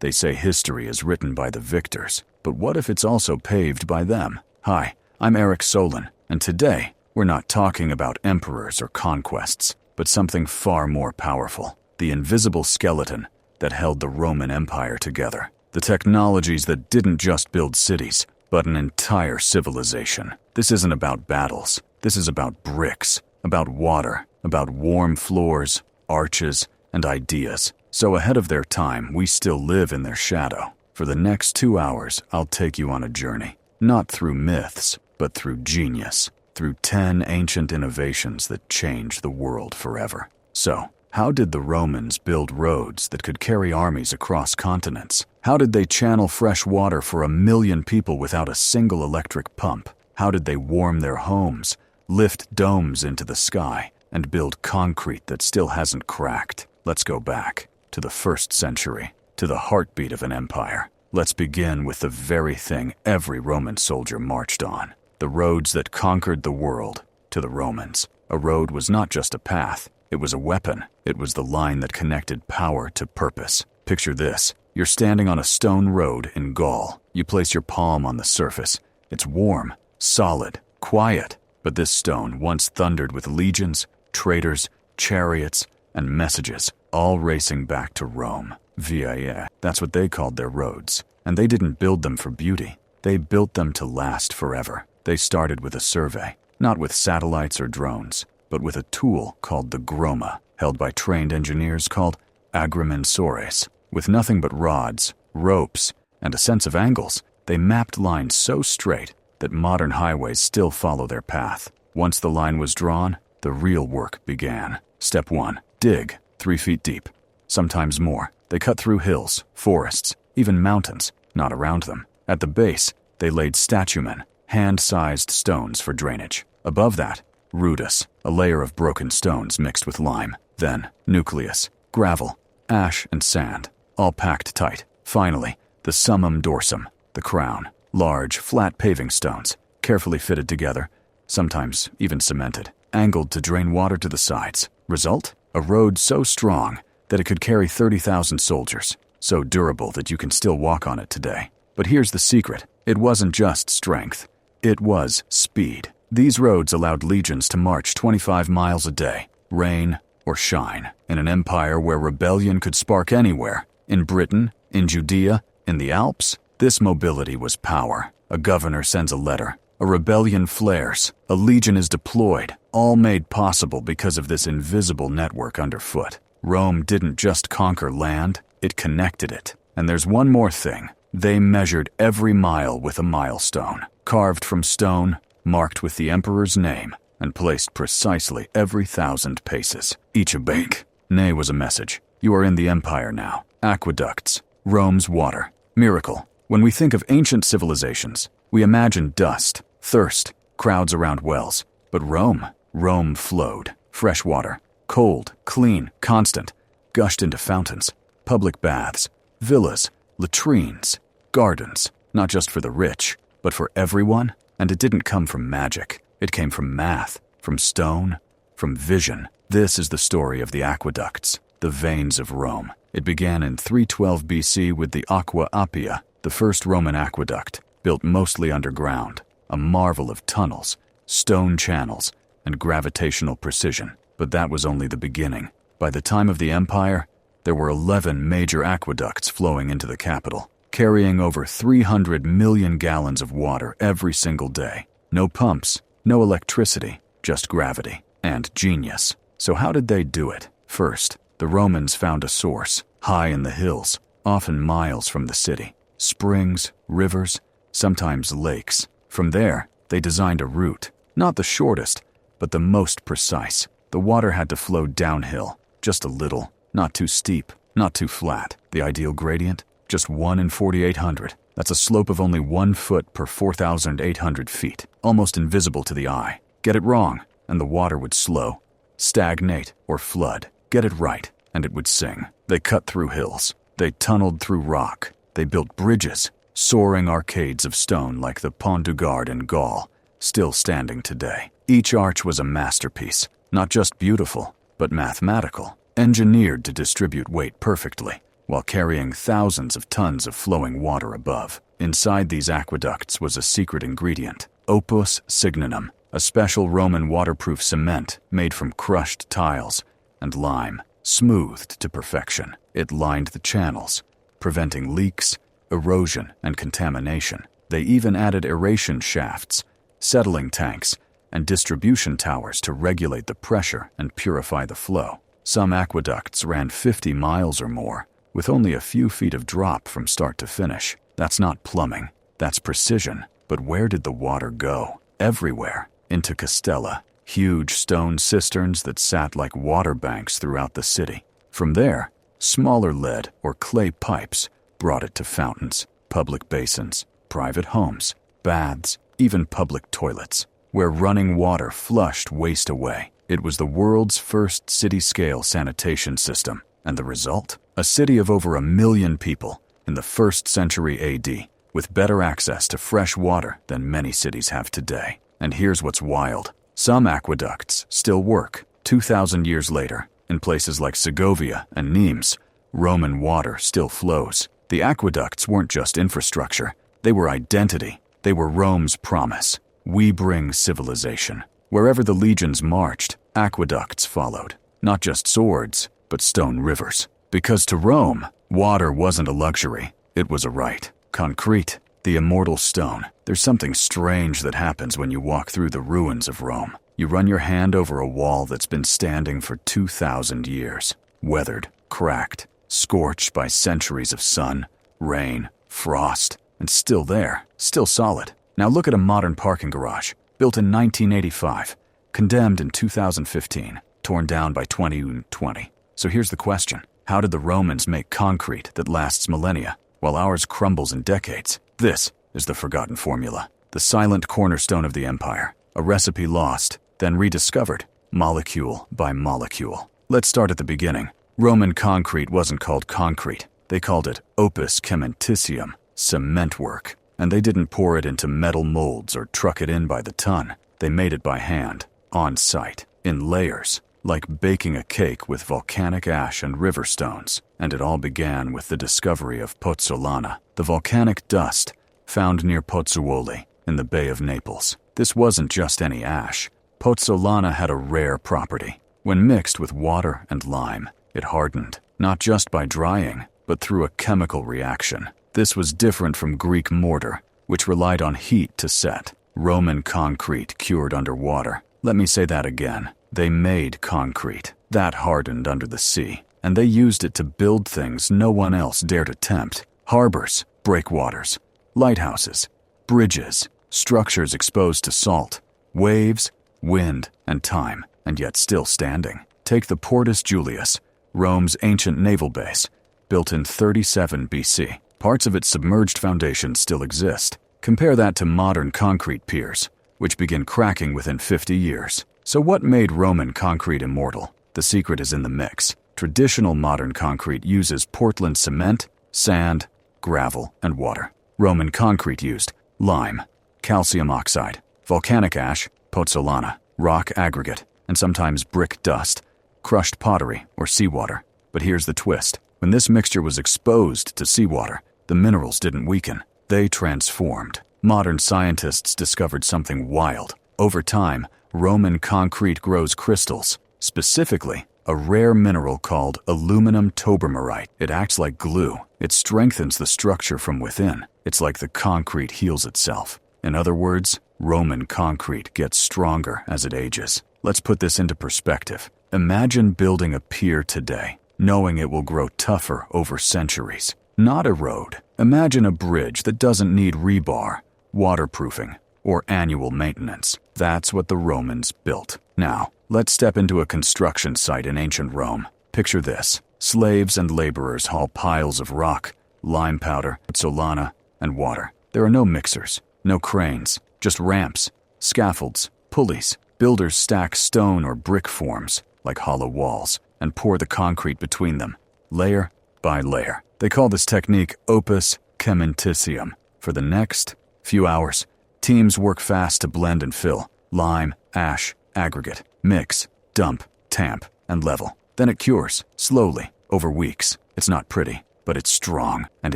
They say history is written by the victors, but what if it's also paved by them? Hi, I'm Eric Solon, and today we're not talking about emperors or conquests, but something far more powerful: the invisible skeleton that held the Roman Empire together. The technologies that didn't just build cities, but an entire civilization. This isn't about battles. This is about bricks, about water, about warm floors, arches, and ideas. So ahead of their time, we still live in their shadow. For the next 2 hours, I'll take you on a journey, not through myths, but through genius, through 10 ancient innovations that changed the world forever. So, how did the Romans build roads that could carry armies across continents? How did they channel fresh water for 1 million people without a single electric pump? How did they warm their homes, lift domes into the sky, and build concrete that still hasn't cracked? Let's go back to the 1st century, to the heartbeat of an empire. Let's begin with the very thing every Roman soldier marched on: the roads that conquered the world. To the Romans, a road was not just a path. It was a weapon. It was the line that connected power to purpose. Picture this. You're standing on a stone road in Gaul. You place your palm on the surface. It's warm, solid, quiet. But this stone once thundered with legions, traitors, chariots, and messages, all racing back to Rome. Via. That's what they called their roads. And they didn't build them for beauty. They built them to last forever. They started with a survey, not with satellites or drones, but with a tool called the groma, held by trained engineers called agrimensores. With nothing but rods, ropes, and a sense of angles, they mapped lines so straight that modern highways still follow their path. Once the line was drawn, the real work began. Step 1. Dig, 3 feet deep, sometimes more. They cut through hills, forests, even mountains, not around them. At the base, they laid statumen, hand-sized stones for drainage. Above that, rudus, a layer of broken stones mixed with lime. Then, nucleus, gravel, ash, and sand, all packed tight. Finally, the summum dorsum, the crown, large, flat paving stones, carefully fitted together, sometimes even cemented, angled to drain water to the sides. Result? A road so strong that it could carry 30,000 soldiers, so durable that you can still walk on it today. But here's the secret. It wasn't just strength. It was speed. These roads allowed legions to march 25 miles a day, rain or shine, in an empire where rebellion could spark anywhere. In Britain, in Judea, in the Alps, this mobility was power. A governor sends a letter. A rebellion flares. A legion is deployed, all made possible because of this invisible network underfoot. Rome didn't just conquer land, it connected it. And there's one more thing. They measured every mile with a milestone, carved from stone, marked with the emperor's name, and placed precisely every 1,000 paces. Each a bank. Nay was a message. You are in the empire now. Aqueducts, Rome's water. Miracle. When we think of ancient civilizations, we imagine dust, thirst, crowds around wells. But Rome flowed. Fresh water, cold, clean, constant, gushed into fountains, public baths, villas, latrines, gardens, not just for the rich, but for everyone. And it didn't come from magic. It came from math, from stone, from vision. This is the story of the aqueducts, the veins of Rome. It began in 312 BC with the Aqua Appia, the first Roman aqueduct, built mostly underground, a marvel of tunnels, stone channels, and gravitational precision. But that was only the beginning. By the time of the empire, there were 11 major aqueducts flowing into the capital, carrying over 300 million gallons of water every single day. No pumps, no electricity, just gravity and genius. So how did they do it? First, the Romans found a source, high in the hills, often miles from the city. Springs, rivers, sometimes lakes. From there, they designed a route, not the shortest, but the most precise. The water had to flow downhill, just a little, not too steep, not too flat. The ideal gradient? Just 1 in 4,800. That's a slope of only 1 foot per 4,800 feet, almost invisible to the eye. Get it wrong, and the water would slow, stagnate, or flood. Get it right, and it would sing. They cut through hills. They tunneled through rock. They built bridges, soaring arcades of stone like the Pont du Gard in Gaul, still standing today. Each arch was a masterpiece, not just beautiful, but mathematical, engineered to distribute weight perfectly. while carrying thousands of tons of flowing water above. Inside these aqueducts was a secret ingredient, opus signinum, a special Roman waterproof cement made from crushed tiles and lime, smoothed to perfection. It lined the channels, preventing leaks, erosion, and contamination. They even added aeration shafts, settling tanks, and distribution towers to regulate the pressure and purify the flow. Some aqueducts ran 50 miles or more, with only a few feet of drop from start to finish. That's not plumbing, that's precision. But where did the water go? Everywhere. Into castella, huge stone cisterns that sat like water banks throughout the city. From there, smaller lead or clay pipes brought it to fountains, public basins, private homes, baths, even public toilets, where running water flushed waste away. It was the world's first city-scale sanitation system, and the result? A city of over 1 million people in the 1st century AD, with better access to fresh water than many cities have today. And here's what's wild. Some aqueducts still work. 2,000 years later, in places like Segovia and Nimes, Roman water still flows. The aqueducts weren't just infrastructure. They were identity. They were Rome's promise. We bring civilization. Wherever the legions marched, aqueducts followed. Not just swords, but stone rivers. Because to Rome, water wasn't a luxury. It was a right. Concrete, the immortal stone. There's something strange that happens when you walk through the ruins of Rome. You run your hand over a wall that's been standing for 2,000 years. Weathered, cracked, scorched by centuries of sun, rain, frost, and still there, still solid. Now look at a modern parking garage, built in 1985, condemned in 2015, torn down by 2020. So here's the question. How did the Romans make concrete that lasts millennia, while ours crumbles in decades? This is the forgotten formula, the silent cornerstone of the empire, a recipe lost, then rediscovered, molecule by molecule. Let's start at the beginning. Roman concrete wasn't called concrete. They called it opus cementitium, cement work. And they didn't pour it into metal molds or truck it in by the ton. They made it by hand, on site, in layers, like baking a cake with volcanic ash and river stones. And it all began with the discovery of pozzolana, the volcanic dust found near Pozzuoli in the Bay of Naples. This wasn't just any ash. Pozzolana had a rare property. When mixed with water and lime, it hardened, not just by drying, but through a chemical reaction. This was different from Greek mortar, which relied on heat to set. Roman concrete cured underwater. Let me say that again. They made concrete. That hardened under the sea, and they used it to build things no one else dared attempt. Harbors, breakwaters, lighthouses, bridges, structures exposed to salt, waves, wind, and time, and yet still standing. Take the Portus Julius, Rome's ancient naval base, built in 37 BC. Parts of its submerged foundations still exist. Compare that to modern concrete piers, which begin cracking within 50 years. So what made Roman concrete immortal? The secret is in the mix. Traditional modern concrete uses Portland cement, sand, gravel, and water. Roman concrete used lime, calcium oxide, volcanic ash, pozzolana, rock aggregate, and sometimes brick dust, crushed pottery, or seawater. But here's the twist. When this mixture was exposed to seawater, the minerals didn't weaken. They transformed. Modern scientists discovered something wild. Over time, Roman concrete grows crystals, specifically a rare mineral called aluminum tobermarite. It acts like glue. It strengthens the structure from within. It's like the concrete heals itself. In other words, Roman concrete gets stronger as it ages. Let's put this into perspective. Imagine building a pier today, knowing it will grow tougher over centuries. Not erode. Imagine a bridge that doesn't need rebar, waterproofing, or annual maintenance. That's what the Romans built. Now, let's step into a construction site in ancient Rome. Picture this. Slaves and laborers haul piles of rock, lime powder, pozzolana, and water. There are no mixers, no cranes, just ramps, scaffolds, pulleys. Builders stack stone or brick forms, like hollow walls, and pour the concrete between them, layer by layer. They call this technique opus cementitium. For the next few hours, teams work fast to blend and fill. Lime, ash, aggregate, mix, dump, tamp, and level. Then it cures, slowly, over weeks. It's not pretty. but it's strong, and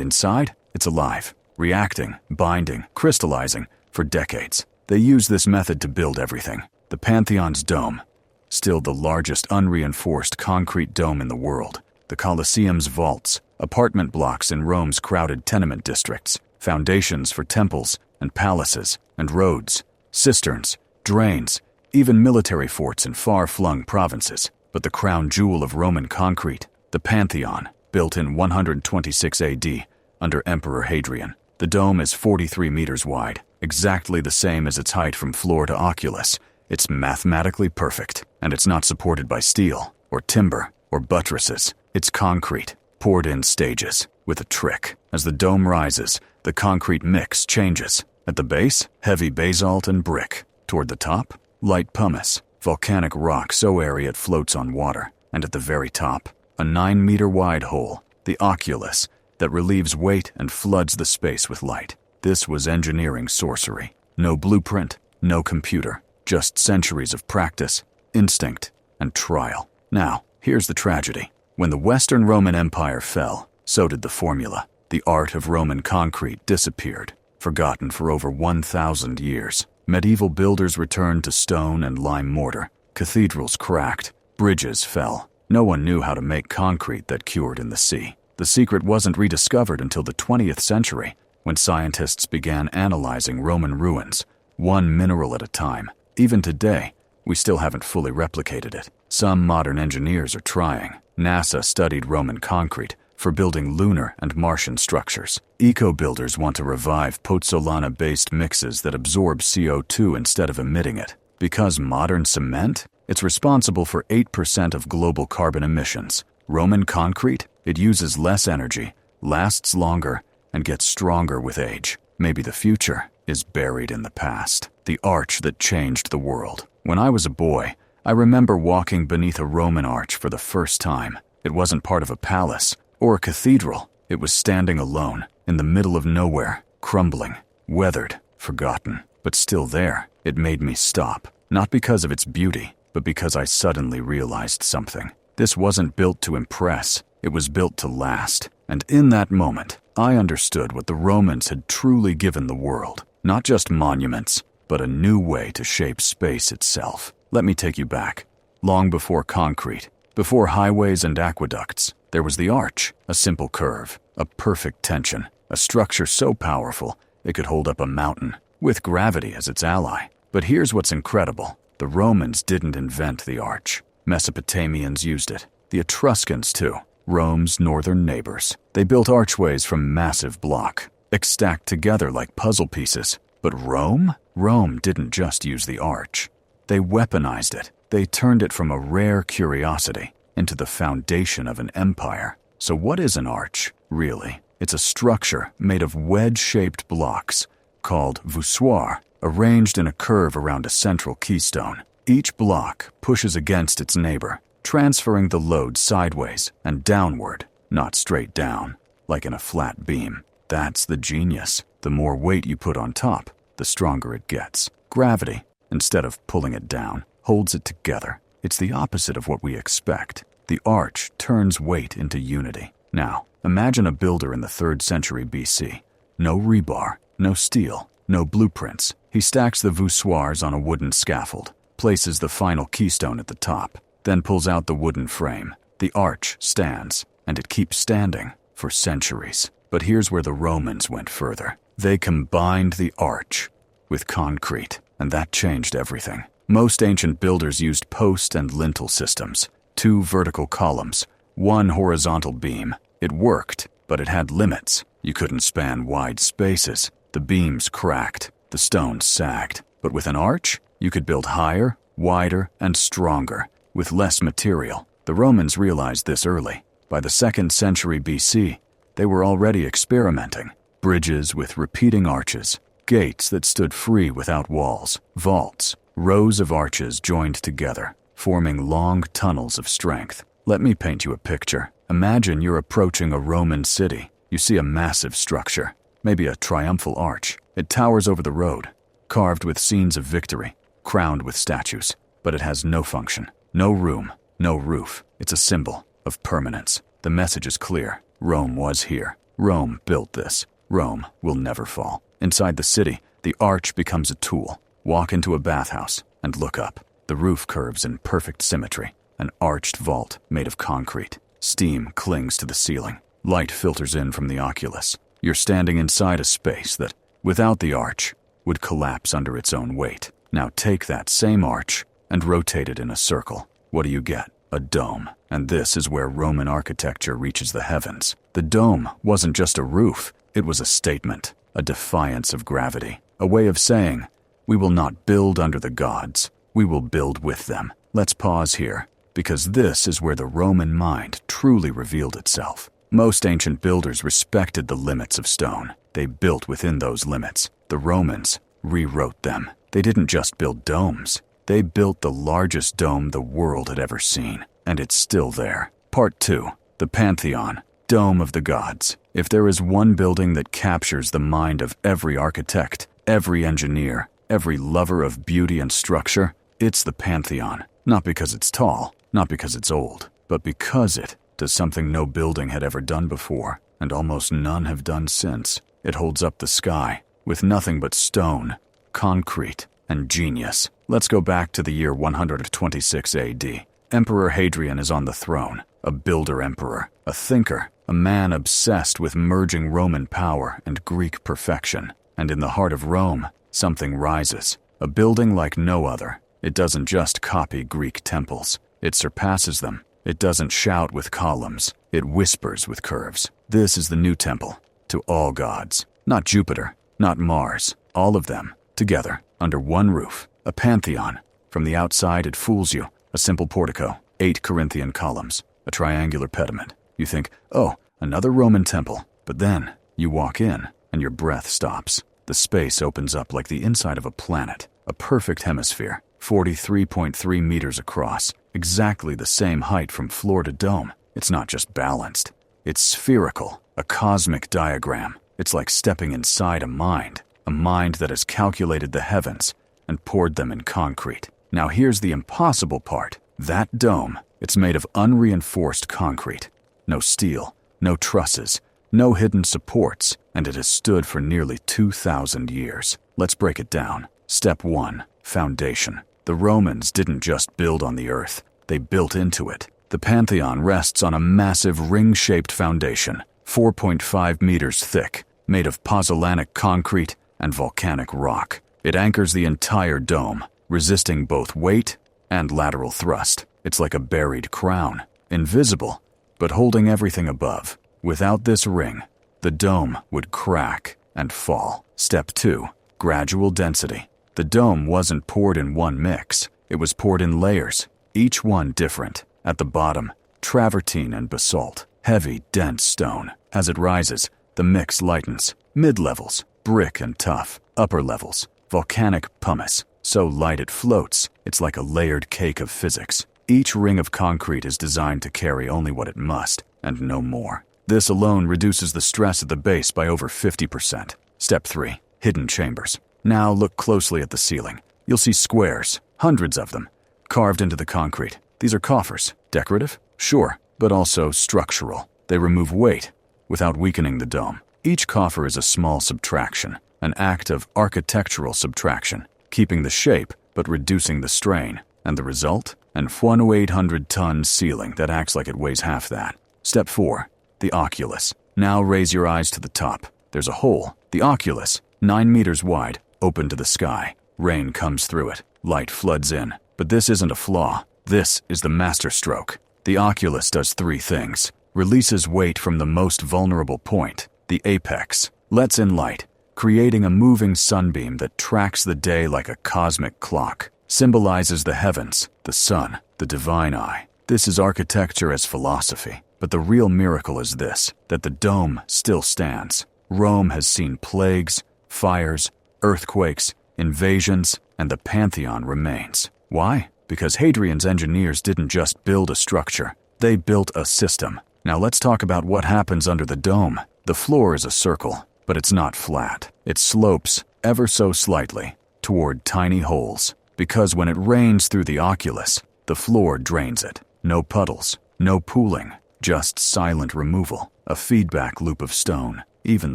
inside, it's alive, reacting, binding, crystallizing for decades. They use this method to build everything. The Pantheon's dome, still the largest unreinforced concrete dome in the world. The Colosseum's vaults, apartment blocks in Rome's crowded tenement districts, foundations for temples and palaces and roads, cisterns, drains, even military forts in far-flung provinces. But the crown jewel of Roman concrete, the Pantheon, built in 126 AD under Emperor Hadrian. The dome is 43 meters wide, exactly the same as its height from floor to oculus. It's mathematically perfect, and it's not supported by steel or timber or buttresses. It's concrete, poured in stages, with a trick. As the dome rises, the concrete mix changes. At the base, heavy basalt and brick. Toward the top, light pumice, volcanic rock so airy it floats on water. And at the very top, a 9-meter-wide hole, the oculus, that relieves weight and floods the space with light. This was engineering sorcery. No blueprint, no computer, just centuries of practice, instinct, and trial. Now, here's the tragedy. When the Western Roman Empire fell, so did the formula. The art of Roman concrete disappeared, forgotten for over 1,000 years. Medieval builders returned to stone and lime mortar. Cathedrals cracked. Bridges fell. No one knew how to make concrete that cured in the sea. The secret wasn't rediscovered until the 20th century, when scientists began analyzing Roman ruins, one mineral at a time. Even today, we still haven't fully replicated it. Some modern engineers are trying. NASA studied Roman concrete for building lunar and Martian structures. Eco-builders want to revive pozzolana-based mixes that absorb CO2 instead of emitting it. Because modern cement? It's responsible for 8% of global carbon emissions. Roman concrete? It uses less energy, lasts longer, and gets stronger with age. Maybe the future is buried in the past. The arch that changed the world. When I was a boy, I remember walking beneath a Roman arch for the first time. It wasn't part of a palace or a cathedral. It was standing alone, in the middle of nowhere, crumbling, weathered, forgotten, but still there. It made me stop, not because of its beauty, but because I suddenly realized something. This wasn't built to impress, it was built to last. And in that moment, I understood what the Romans had truly given the world. Not just monuments, but a new way to shape space itself. Let me take you back. Long before concrete, before highways and aqueducts, there was the arch, a simple curve, a perfect tension, a structure so powerful it could hold up a mountain, with gravity as its ally. But here's what's incredible. The Romans didn't invent the arch. Mesopotamians used it. The Etruscans too, Rome's northern neighbors. They built archways from massive block, stacked together like puzzle pieces. But Rome? Rome didn't just use the arch. They weaponized it. They turned it from a rare curiosity into the foundation of an empire. So what is an arch, really? It's a structure made of wedge-shaped blocks called voussoirs, arranged in a curve around a central keystone. Each block pushes against its neighbor, transferring the load sideways and downward, not straight down, like in a flat beam. That's the genius. The more weight you put on top, the stronger it gets. Gravity, instead of pulling it down, holds it together. It's the opposite of what we expect. The arch turns weight into unity. Now, imagine a builder in the 3rd century BC. No rebar, no steel, no blueprints. He stacks the voussoirs on a wooden scaffold, places the final keystone at the top, then pulls out the wooden frame. The arch stands, and it keeps standing for centuries. But here's where the Romans went further. They combined the arch with concrete, and that changed everything. Most ancient builders used post and lintel systems, 2 vertical columns, 1 horizontal beam. It worked, but it had limits. You couldn't span wide spaces. The beams cracked, the stones sagged. But with an arch, you could build higher, wider, and stronger, with less material. The Romans realized this early. By the 2nd century BC, they were already experimenting. Bridges with repeating arches, gates that stood free without walls, vaults, rows of arches joined together, forming long tunnels of strength. Let me paint you a picture. Imagine you're approaching a Roman city. You see a massive structure, maybe a triumphal arch. It towers over the road, carved with scenes of victory, crowned with statues. But it has no function, no room, no roof. It's a symbol of permanence. The message is clear. Rome was here. Rome built this. Rome will never fall. Inside the city, the arch becomes a tool. Walk into a bathhouse and look up. The roof curves in perfect symmetry. An arched vault made of concrete. Steam clings to the ceiling. Light filters in from the oculus. You're standing inside a space that, without the arch, would collapse under its own weight. Now take that same arch and rotate it in a circle. What do you get? A dome. And this is where Roman architecture reaches the heavens. The dome wasn't just a roof. It was a statement, a defiance of gravity, a way of saying, we will not build under the gods. We will build with them. Let's pause here, because this is where the Roman mind truly revealed itself. Most ancient builders respected the limits of stone. They built within those limits. The Romans rewrote them. They didn't just build domes. They built the largest dome the world had ever seen, and it's still there. Part 2. The Pantheon, Dome of the Gods. If there is one building that captures the mind of every architect, every engineer, every lover of beauty and structure, it's the Pantheon. Not because it's tall, not because it's old, but because it does something no building had ever done before, and almost none have done since. It holds up the sky with nothing but stone, concrete, and genius. Let's go back to the year 126 AD. Emperor Hadrian is on the throne, a builder emperor, a thinker, a man obsessed with merging Roman power and Greek perfection. And in the heart of Rome, something rises, a building like no other. It doesn't just copy Greek temples. It surpasses them. It doesn't shout with columns. It whispers with curves. This is the new temple, to all gods. Not Jupiter, not Mars, all of them, together, under one roof. A pantheon. From the outside, it fools you. A simple portico, 8 Corinthian columns, a triangular pediment. You think, oh, another Roman temple. But then, you walk in, and your breath stops. The space opens up like the inside of a planet, a perfect hemisphere, 43.3 meters across, exactly the same height from floor to dome. It's not just balanced. It's spherical, a cosmic diagram. It's like stepping inside a mind that has calculated the heavens and poured them in concrete. Now here's the impossible part. That dome, it's made of unreinforced concrete. No steel, no trusses, no hidden supports, and it has stood for nearly 2,000 years. Let's break it down. Step 1. Foundation. The Romans didn't just build on the earth, they built into it. The Pantheon rests on a massive ring-shaped foundation, 4.5 meters thick, made of pozzolanic concrete and volcanic rock. It anchors the entire dome, resisting both weight and lateral thrust. It's like a buried crown, invisible, but holding everything above. Without this ring, the dome would crack and fall. Step 2. Gradual density. The dome wasn't poured in one mix. It was poured in layers, each one different. At the bottom, travertine and basalt, heavy, dense stone. As it rises, the mix lightens. Mid-levels, brick and tough. Upper levels, volcanic pumice, so light it floats. It's like a layered cake of physics. Each ring of concrete is designed to carry only what it must, and no more. This alone reduces the stress at the base by over 50%. Step 3. Hidden chambers. Now look closely at the ceiling. You'll see squares, hundreds of them, carved into the concrete. These are coffers. Decorative? Sure, but also structural. They remove weight without weakening the dome. Each coffer is a small subtraction, an act of architectural subtraction, keeping the shape but reducing the strain. And the result? An 1,800-ton ceiling that acts like it weighs half that. Step 4. The oculus. Now raise your eyes to the top. There's a hole. The oculus, 9 meters wide, open to the sky. Rain comes through it. Light floods in. But this isn't a flaw. This is the masterstroke. The oculus does 3 things. Releases weight from the most vulnerable point, the apex. Lets in light, creating a moving sunbeam that tracks the day like a cosmic clock. Symbolizes the heavens, the sun, the divine eye. This is architecture as philosophy. But the real miracle is this, that the dome still stands. Rome has seen plagues, fires, earthquakes, invasions, and the Pantheon remains. Why? Because Hadrian's engineers didn't just build a structure, they built a system. Now let's talk about what happens under the dome. The floor is a circle, but it's not flat. It slopes, ever so slightly, toward tiny holes. Because when it rains through the oculus, the floor drains it. No puddles, no pooling, just silent removal. A feedback loop of stone. Even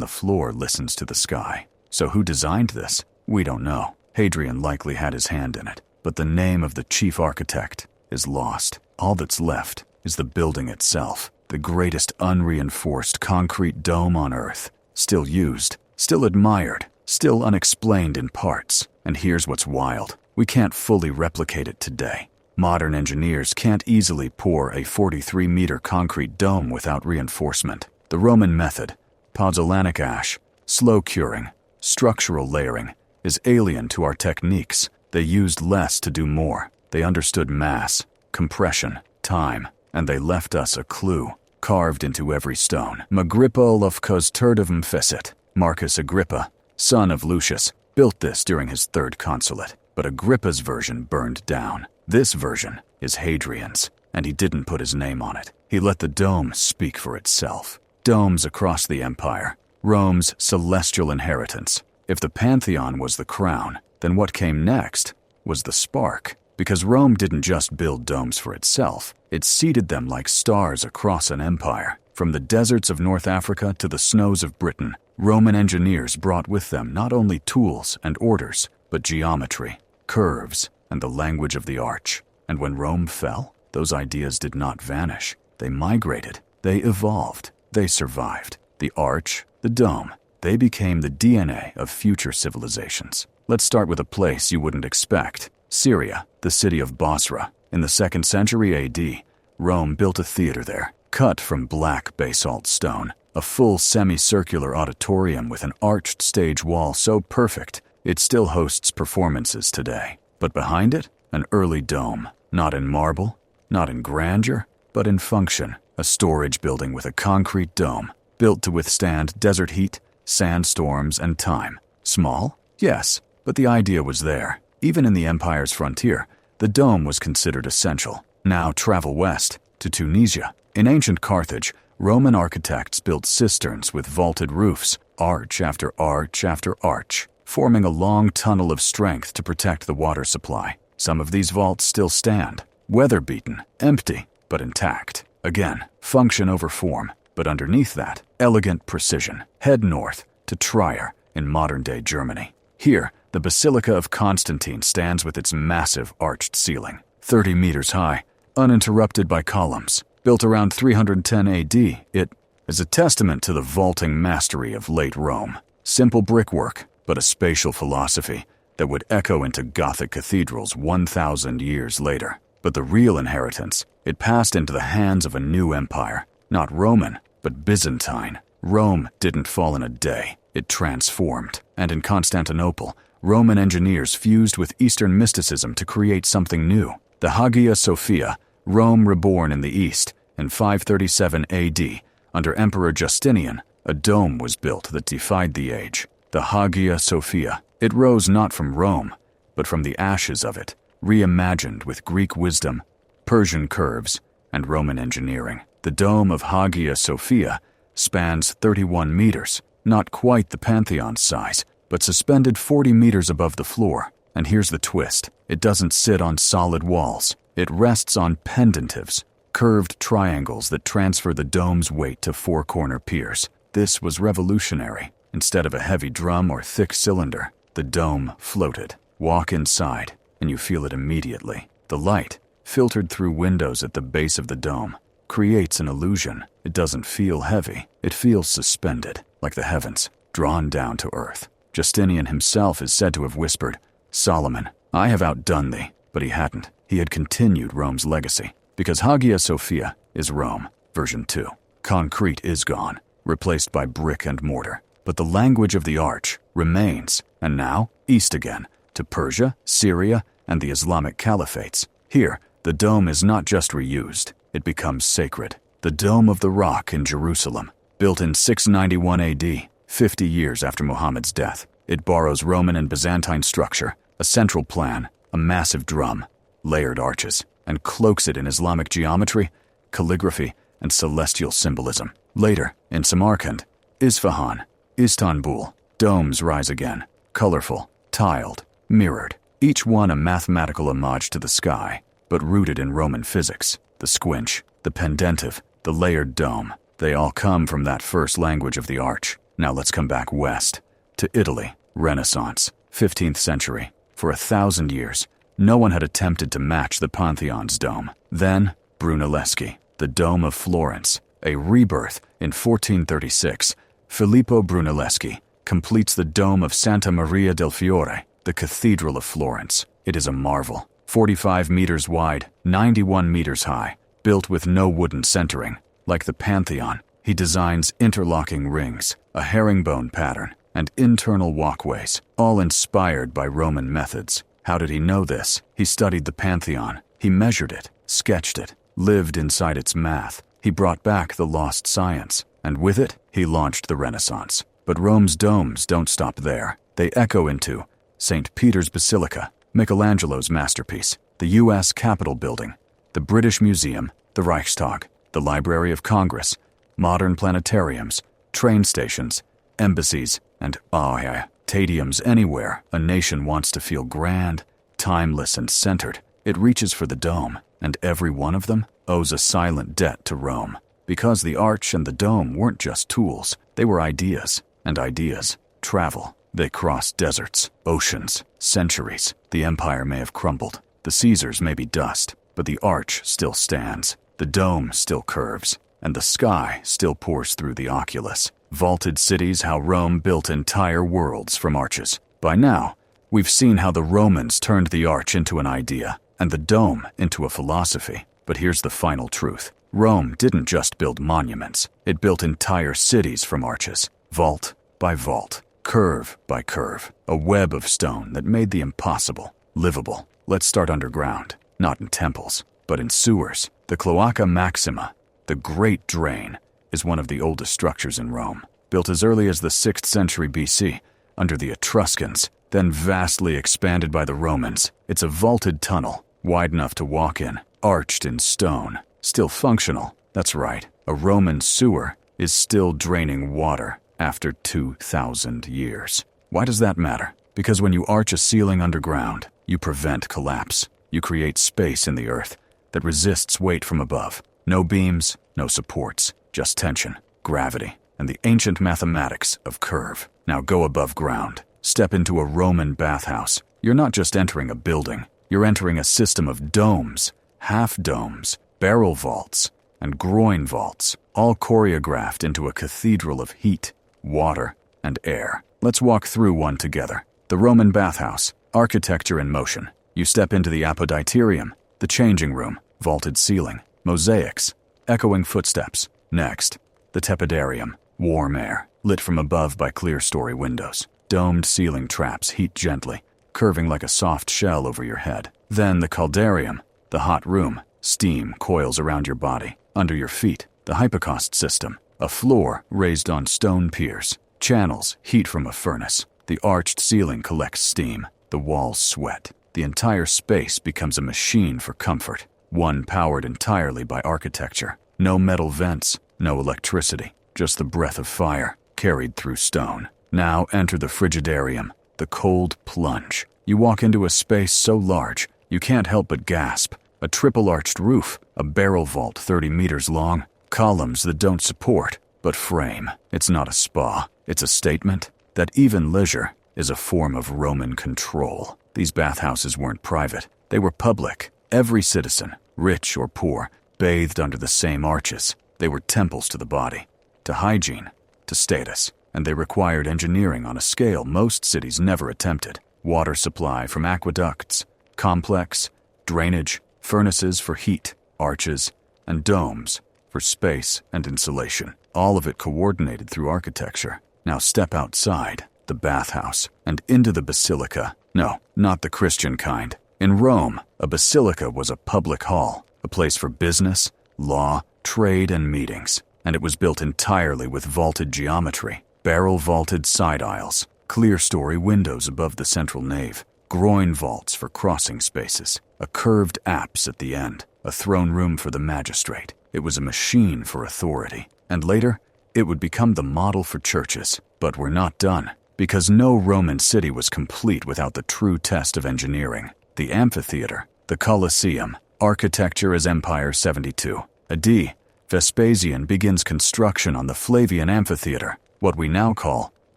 the floor listens to the sky. So who designed this? We don't know. Hadrian likely had his hand in it, but the name of the chief architect is lost. All that's left is the building itself, the greatest unreinforced concrete dome on Earth, still used, still admired, still unexplained in parts. And here's what's wild. We can't fully replicate it today. Modern engineers can't easily pour a 43-meter concrete dome without reinforcement. The Roman method, pozzolanic ash, slow curing, structural layering, is alien to our techniques. They used less to do more. They understood mass, compression, time, and they left us a clue, carved into every stone. Agrippa Olafkos Turdivum Fecit. Marcus Agrippa, son of Lucius, built this during his third consulate, but Agrippa's version burned down. This version is Hadrian's, and he didn't put his name on it. He let the dome speak for itself. Domes across the empire, Rome's celestial inheritance. If the Pantheon was the crown, then what came next was the spark. Because Rome didn't just build domes for itself, it seeded them like stars across an empire. From the deserts of North Africa to the snows of Britain, Roman engineers brought with them not only tools and orders, but geometry, curves, and the language of the arch. And when Rome fell, those ideas did not vanish. They migrated, they evolved, they survived. The arch, the dome, they became the DNA of future civilizations. Let's start with a place you wouldn't expect. Syria, the city of Basra. In the 2nd century AD, Rome built a theater there, cut from black basalt stone, a full semicircular auditorium with an arched stage wall so perfect it still hosts performances today. But behind it, an early dome, not in marble, not in grandeur, but in function, a storage building with a concrete dome, built to withstand desert heat, sandstorms, and time. Small? Yes, but the idea was there. Even in the empire's frontier, the dome was considered essential. Now travel west, to Tunisia. In ancient Carthage, Roman architects built cisterns with vaulted roofs, arch after arch after arch, forming a long tunnel of strength to protect the water supply. Some of these vaults still stand, weather-beaten, empty, but intact. Again, function over form, but underneath that, elegant precision. Head north to Trier in modern-day Germany. Here, the Basilica of Constantine stands with its massive arched ceiling, 30 meters high, uninterrupted by columns. Built around 310 AD, it is a testament to the vaulting mastery of late Rome. Simple brickwork, but a spatial philosophy that would echo into Gothic cathedrals 1,000 years later. But the real inheritance, it passed into the hands of a new empire, not Roman, but Byzantine. Rome didn't fall in a day, it transformed. And in Constantinople, Roman engineers fused with Eastern mysticism to create something new. The Hagia Sophia, Rome reborn in the East, in 537 AD, under Emperor Justinian, a dome was built that defied the age. The Hagia Sophia. It rose not from Rome, but from the ashes of it, reimagined with Greek wisdom, Persian curves, and Roman engineering. The dome of Hagia Sophia spans 31 meters, not quite the Pantheon's size, but suspended 40 meters above the floor. And here's the twist. It doesn't sit on solid walls. It rests on pendentives, curved triangles that transfer the dome's weight to four-corner piers. This was revolutionary. Instead of a heavy drum or thick cylinder, the dome floated. Walk inside, and you feel it immediately. The light, filtered through windows at the base of the dome, creates an illusion. It doesn't feel heavy. It feels suspended, like the heavens, drawn down to earth. Justinian himself is said to have whispered, "Solomon, I have outdone thee," but he hadn't. He had continued Rome's legacy, because Hagia Sophia is Rome, version 2. Concrete is gone, replaced by brick and mortar, but the language of the arch remains, and now, east again, to Persia, Syria, and the Islamic caliphates. Here, the dome is not just reused, it becomes sacred. The Dome of the Rock in Jerusalem, built in 691 AD, 50 years after Muhammad's death. It borrows Roman and Byzantine structure, a central plan, a massive drum, layered arches, and cloaks it in Islamic geometry, calligraphy, and celestial symbolism. Later, in Samarkand, Isfahan, Istanbul, domes rise again, colorful, tiled, mirrored, each one a mathematical homage to the sky, but rooted in Roman physics. The squinch, the pendentive, the layered dome. They all come from that first language of the arch. Now let's come back west, to Italy, Renaissance, 15th century. For 1,000 years, no one had attempted to match the Pantheon's dome. Then, Brunelleschi, the Dome of Florence, a rebirth in 1436. Filippo Brunelleschi completes the Dome of Santa Maria del Fiore, the Cathedral of Florence. It is a marvel, 45 meters wide, 91 meters high, built with no wooden centering. Like the Pantheon, he designs interlocking rings, a herringbone pattern, and internal walkways, all inspired by Roman methods. How did he know this? He studied the Pantheon. He measured it, sketched it, lived inside its math. He brought back the lost science, and with it, he launched the Renaissance. But Rome's domes don't stop there. They echo into St. Peter's Basilica, Michelangelo's masterpiece, the U.S. Capitol building, the British Museum, the Reichstag, the Library of Congress, modern planetariums, train stations, embassies, and stadiums. Anywhere a nation wants to feel grand, timeless, and centered, it reaches for the dome, and every one of them owes a silent debt to Rome. Because the arch and the dome weren't just tools, they were ideas, and ideas travel. They cross deserts, oceans, centuries. The empire may have crumbled, the Caesars may be dust, but the arch still stands, the dome still curves, and the sky still pours through the oculus. Vaulted cities, how Rome built entire worlds from arches. By now, we've seen how the Romans turned the arch into an idea, and the dome into a philosophy. But here's the final truth. Rome didn't just build monuments, it built entire cities from arches, vault by vault, curve by curve, a web of stone that made the impossible livable. Let's start underground, not in temples, but in sewers. The Cloaca Maxima, the Great Drain, is one of the oldest structures in Rome, built as early as the 6th century BC under the Etruscans, then vastly expanded by the Romans. It's a vaulted tunnel, wide enough to walk in, arched in stone, still functional. That's right, a Roman sewer is still draining water after 2,000 years. Why does that matter? Because when you arch a ceiling underground, you prevent collapse. You create space in the earth that resists weight from above. No beams, no supports, just tension, gravity, and the ancient mathematics of curve. Now go above ground. Step into a Roman bathhouse. You're not just entering a building. You're entering a system of domes, half domes, barrel vaults, and groin vaults, all choreographed into a cathedral of heat, water, and air. Let's walk through one together. The Roman bathhouse, architecture in motion. You step into the apoditerium, the changing room, vaulted ceiling, mosaics, echoing footsteps. Next, the tepidarium, warm air, lit from above by clear-story windows. Domed ceiling traps heat gently, curving like a soft shell over your head. Then the caldarium, the hot room. Steam coils around your body. Under your feet, the Hypocaust system, a floor raised on stone piers. Channels heat from a furnace. The arched ceiling collects steam. The walls sweat. The entire space becomes a machine for comfort, one powered entirely by architecture. No metal vents, no electricity, just the breath of fire carried through stone. Now enter the frigidarium, the cold plunge. You walk into a space so large, you can't help but gasp. A triple-arched roof, a barrel vault 30 meters long, columns that don't support, but frame. It's not a spa. It's a statement that even leisure is a form of Roman control. These bathhouses weren't private. They were public. Every citizen, rich or poor, bathed under the same arches. They were temples to the body, to hygiene, to status, and they required engineering on a scale most cities never attempted. Water supply from aqueducts, complex, drainage, furnaces for heat, arches, and domes for space and insulation. All of it coordinated through architecture. Now step outside the bathhouse and into the basilica. No, not the Christian kind. In Rome, a basilica was a public hall, a place for business, law, trade, and meetings. And it was built entirely with vaulted geometry, barrel-vaulted side aisles, clear-story windows above the central nave, groin vaults for crossing spaces, a curved apse at the end, a throne room for the magistrate. It was a machine for authority. And later, it would become the model for churches. But we're not done, because no Roman city was complete without the true test of engineering. The amphitheater, the Colosseum, architecture as Empire 72. A D, Vespasian begins construction on the Flavian Amphitheater, what we now call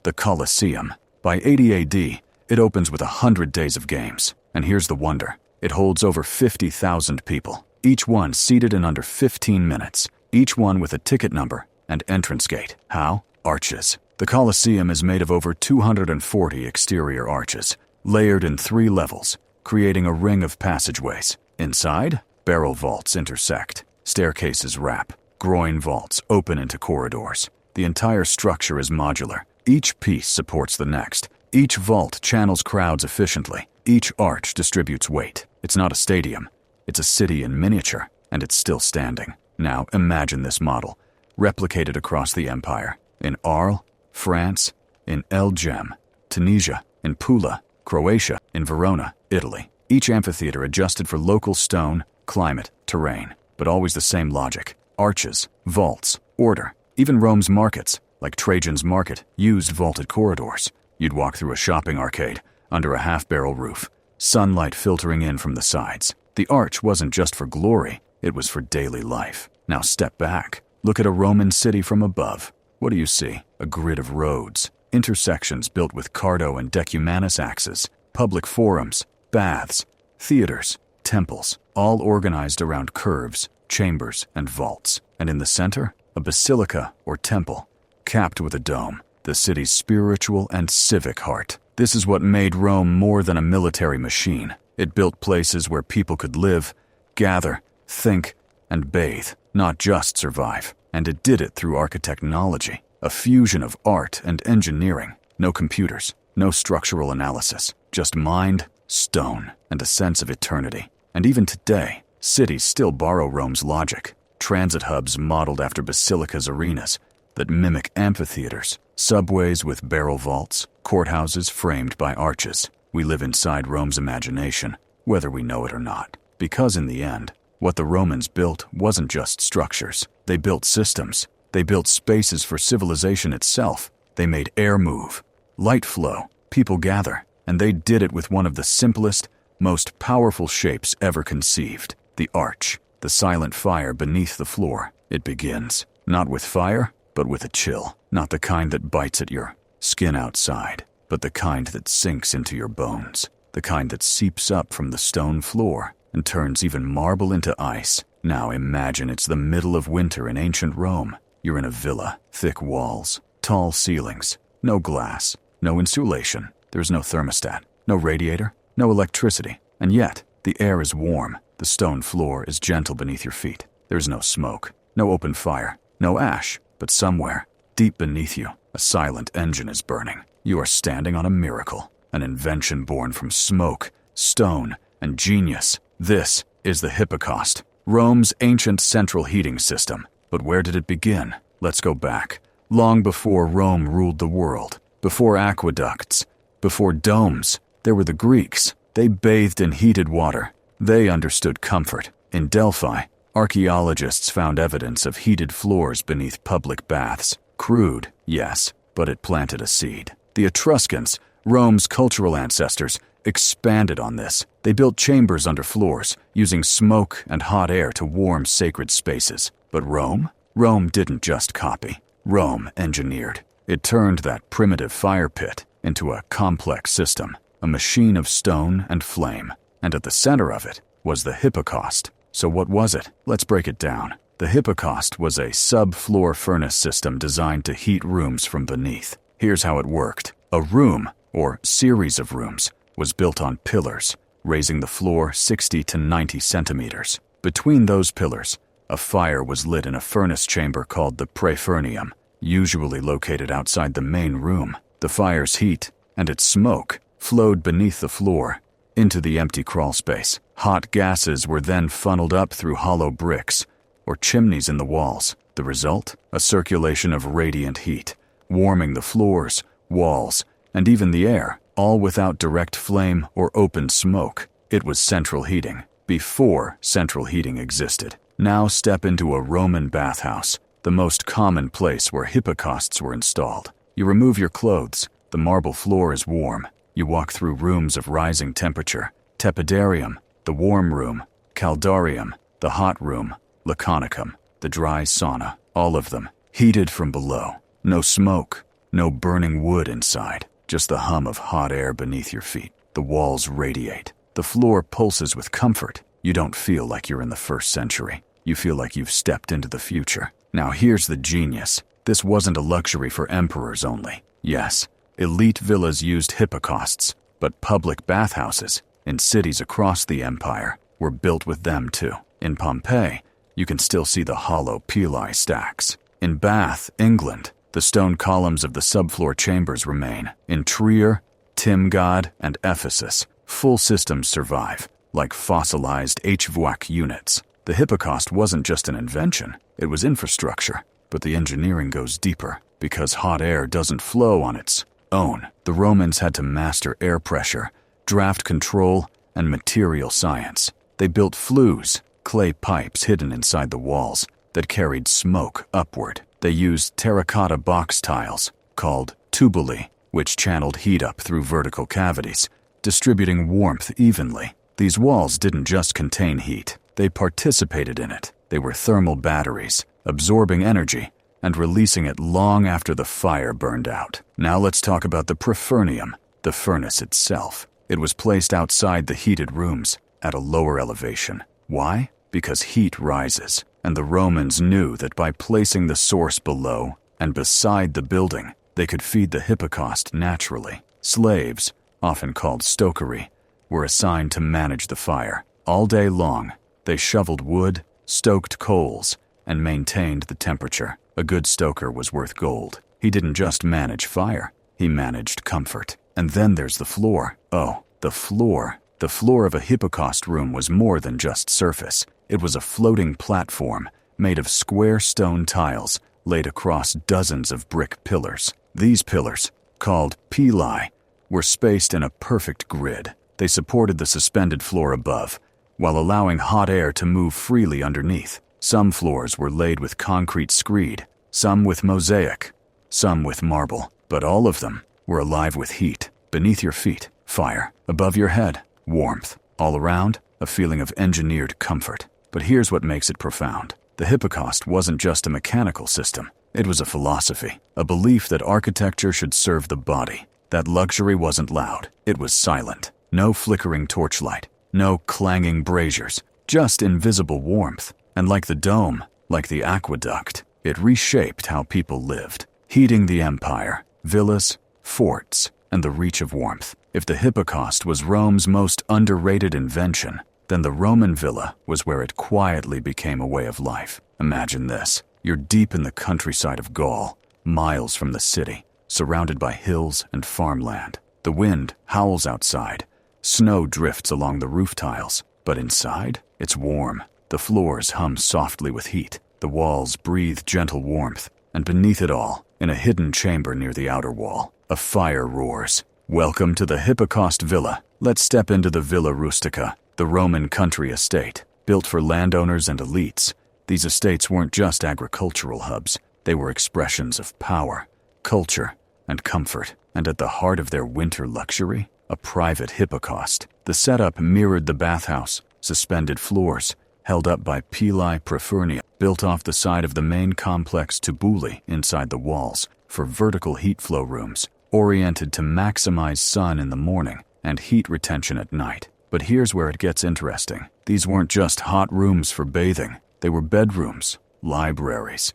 the Colosseum. By 80 AD, it opens with 100 days of games. And here's the wonder. It holds over 50,000 people, each one seated in under 15 minutes, each one with a ticket number and entrance gate. How? Arches. The Colosseum is made of over 240 exterior arches, layered in 3 levels, creating a ring of passageways. Inside, barrel vaults intersect, staircases wrap, groin vaults open into corridors. The entire structure is modular. Each piece supports the next. Each vault channels crowds efficiently. Each arch distributes weight. It's not a stadium. It's a city in miniature, and it's still standing. Now imagine this model, replicated across the empire. In Arles, France, in El Gem, Tunisia, in Pula, Croatia, in Verona, Italy. Each amphitheater adjusted for local stone, climate, terrain, but always the same logic. Arches, vaults, order. Even Rome's markets, like Trajan's market, used vaulted corridors. You'd walk through a shopping arcade, under a half-barrel roof, sunlight filtering in from the sides. The arch wasn't just for glory, it was for daily life. Now step back. Look at a Roman city from above. What do you see? A grid of roads, intersections built with Cardo and Decumanus axes, public forums, baths, theaters, temples, all organized around curves, chambers, and vaults. And in the center, a basilica or temple, capped with a dome, the city's spiritual and civic heart. This is what made Rome more than a military machine. It built places where people could live, gather, think, and bathe, not just survive. And it did it through architechnology, a fusion of art and engineering. No computers, no structural analysis, just mind, stone, and a sense of eternity. And even today, cities still borrow Rome's logic. Transit hubs modeled after basilicas, arenas that mimic amphitheaters, subways with barrel vaults, courthouses framed by arches. We live inside Rome's imagination, whether we know it or not. Because in the end, what the Romans built wasn't just structures. They built systems. They built spaces for civilization itself. They made air move, light flow, people gather, and they did it with one of the simplest, most powerful shapes ever conceived, the arch, the silent fire beneath the floor. It begins, not with fire, but with a chill, not the kind that bites at your skin outside, but the kind that sinks into your bones, the kind that seeps up from the stone floor and turns even marble into ice. Now imagine it's the middle of winter in ancient Rome. You're in a villa, thick walls, tall ceilings, no glass, no insulation. There's no thermostat, no radiator, no electricity. And yet, the air is warm. The stone floor is gentle beneath your feet. There's no smoke, no open fire, no ash. But somewhere, deep beneath you, a silent engine is burning. You are standing on a miracle, an invention born from smoke, stone, and genius. This is the Hypocaust, Rome's ancient central heating system. But where did it begin? Let's go back. Long before Rome ruled the world, before aqueducts, before domes, there were the Greeks. They bathed in heated water. They understood comfort. In Delphi, archaeologists found evidence of heated floors beneath public baths. Crude, yes, but it planted a seed. The Etruscans, Rome's cultural ancestors, expanded on this. They built chambers under floors, using smoke and hot air to warm sacred spaces. But Rome? Rome didn't just copy. Rome engineered. It turned that primitive fire pit into a complex system, a machine of stone and flame. And at the center of it was the Hypocaust. So what was it? Let's break it down. The Hypocaust was a sub-floor furnace system designed to heat rooms from beneath. Here's how it worked. A room, or series of rooms, was built on pillars, raising the floor 60 to 90 centimeters. Between those pillars, a fire was lit in a furnace chamber called the praefurnium, usually located outside the main room. The fire's heat and its smoke flowed beneath the floor into the empty crawl space. Hot gases were then funneled up through hollow bricks or chimneys in the walls. The result? A circulation of radiant heat, warming the floors, walls, and even the air, all without direct flame or open smoke. It was central heating, before central heating existed. Now step into a Roman bathhouse, the most common place where hypocausts were installed. You remove your clothes. The marble floor is warm. You walk through rooms of rising temperature. Tepidarium, the warm room. Caldarium, the hot room. Laconicum, the dry sauna, all of them, heated from below. No smoke, no burning wood inside, just the hum of hot air beneath your feet. The walls radiate. The floor pulses with comfort. You don't feel like you're in the 1st century. You feel like you've stepped into the future. Now here's the genius. This wasn't a luxury for emperors only. Yes, elite villas used hypocausts, but public bathhouses in cities across the empire were built with them too. In Pompeii, you can still see the hollow pili stacks. In Bath, England, the stone columns of the subfloor chambers remain. In Trier, Timgad, and Ephesus, full systems survive, like fossilized HVAC units. The Hypocaust wasn't just an invention, it was infrastructure. But the engineering goes deeper, because hot air doesn't flow on its own. The Romans had to master air pressure, draft control, and material science. They built flues, clay pipes hidden inside the walls, that carried smoke upward. They used terracotta box tiles, called tubuli, which channeled heat up through vertical cavities, distributing warmth evenly. These walls didn't just contain heat, they participated in it. They were thermal batteries, absorbing energy and releasing it long after the fire burned out. Now let's talk about the Prefernium, the furnace itself. It was placed outside the heated rooms, at a lower elevation. Why? Because heat rises, and the Romans knew that by placing the source below and beside the building, they could feed the Hypocaust naturally. Slaves, often called stokery, were assigned to manage the fire. All day long, they shoveled wood, stoked coals, and maintained the temperature. A good stoker was worth gold. He didn't just manage fire, he managed comfort. And then there's the floor. Oh, the floor. The floor of a Hypocaust room was more than just surface. It was a floating platform made of square stone tiles laid across dozens of brick pillars. These pillars, called pili, were spaced in a perfect grid. They supported the suspended floor above, while allowing hot air to move freely underneath. Some floors were laid with concrete screed, some with mosaic, some with marble, but all of them were alive with heat. Beneath your feet, fire. Above your head, warmth. All around, a feeling of engineered comfort. But here's what makes it profound. The Hypocaust wasn't just a mechanical system. It was a philosophy, a belief that architecture should serve the body. That luxury wasn't loud. It was silent. No flickering torchlight, no clanging braziers, just invisible warmth. And like the dome, like the aqueduct, it reshaped how people lived, heating the empire, villas, forts, and the reach of warmth. If the Hypocaust was Rome's most underrated invention, then the Roman villa was where it quietly became a way of life. Imagine this. You're deep in the countryside of Gaul, miles from the city, surrounded by hills and farmland. The wind howls outside. Snow drifts along the roof tiles, but inside, it's warm. The floors hum softly with heat. The walls breathe gentle warmth, and beneath it all, in a hidden chamber near the outer wall, a fire roars. Welcome to the Hypocaust Villa. Let's step into the Villa Rustica, the Roman country estate. Built for landowners and elites, these estates weren't just agricultural hubs. They were expressions of power, culture, and comfort. And at the heart of their winter luxury, a private Hypocaust. The setup mirrored the bathhouse, suspended floors, held up by pili Prefernia, built off the side of the main complex tubuli inside the walls for vertical heat flow rooms, oriented to maximize sun in the morning and heat retention at night. But here's where it gets interesting. These weren't just hot rooms for bathing. They were bedrooms, libraries,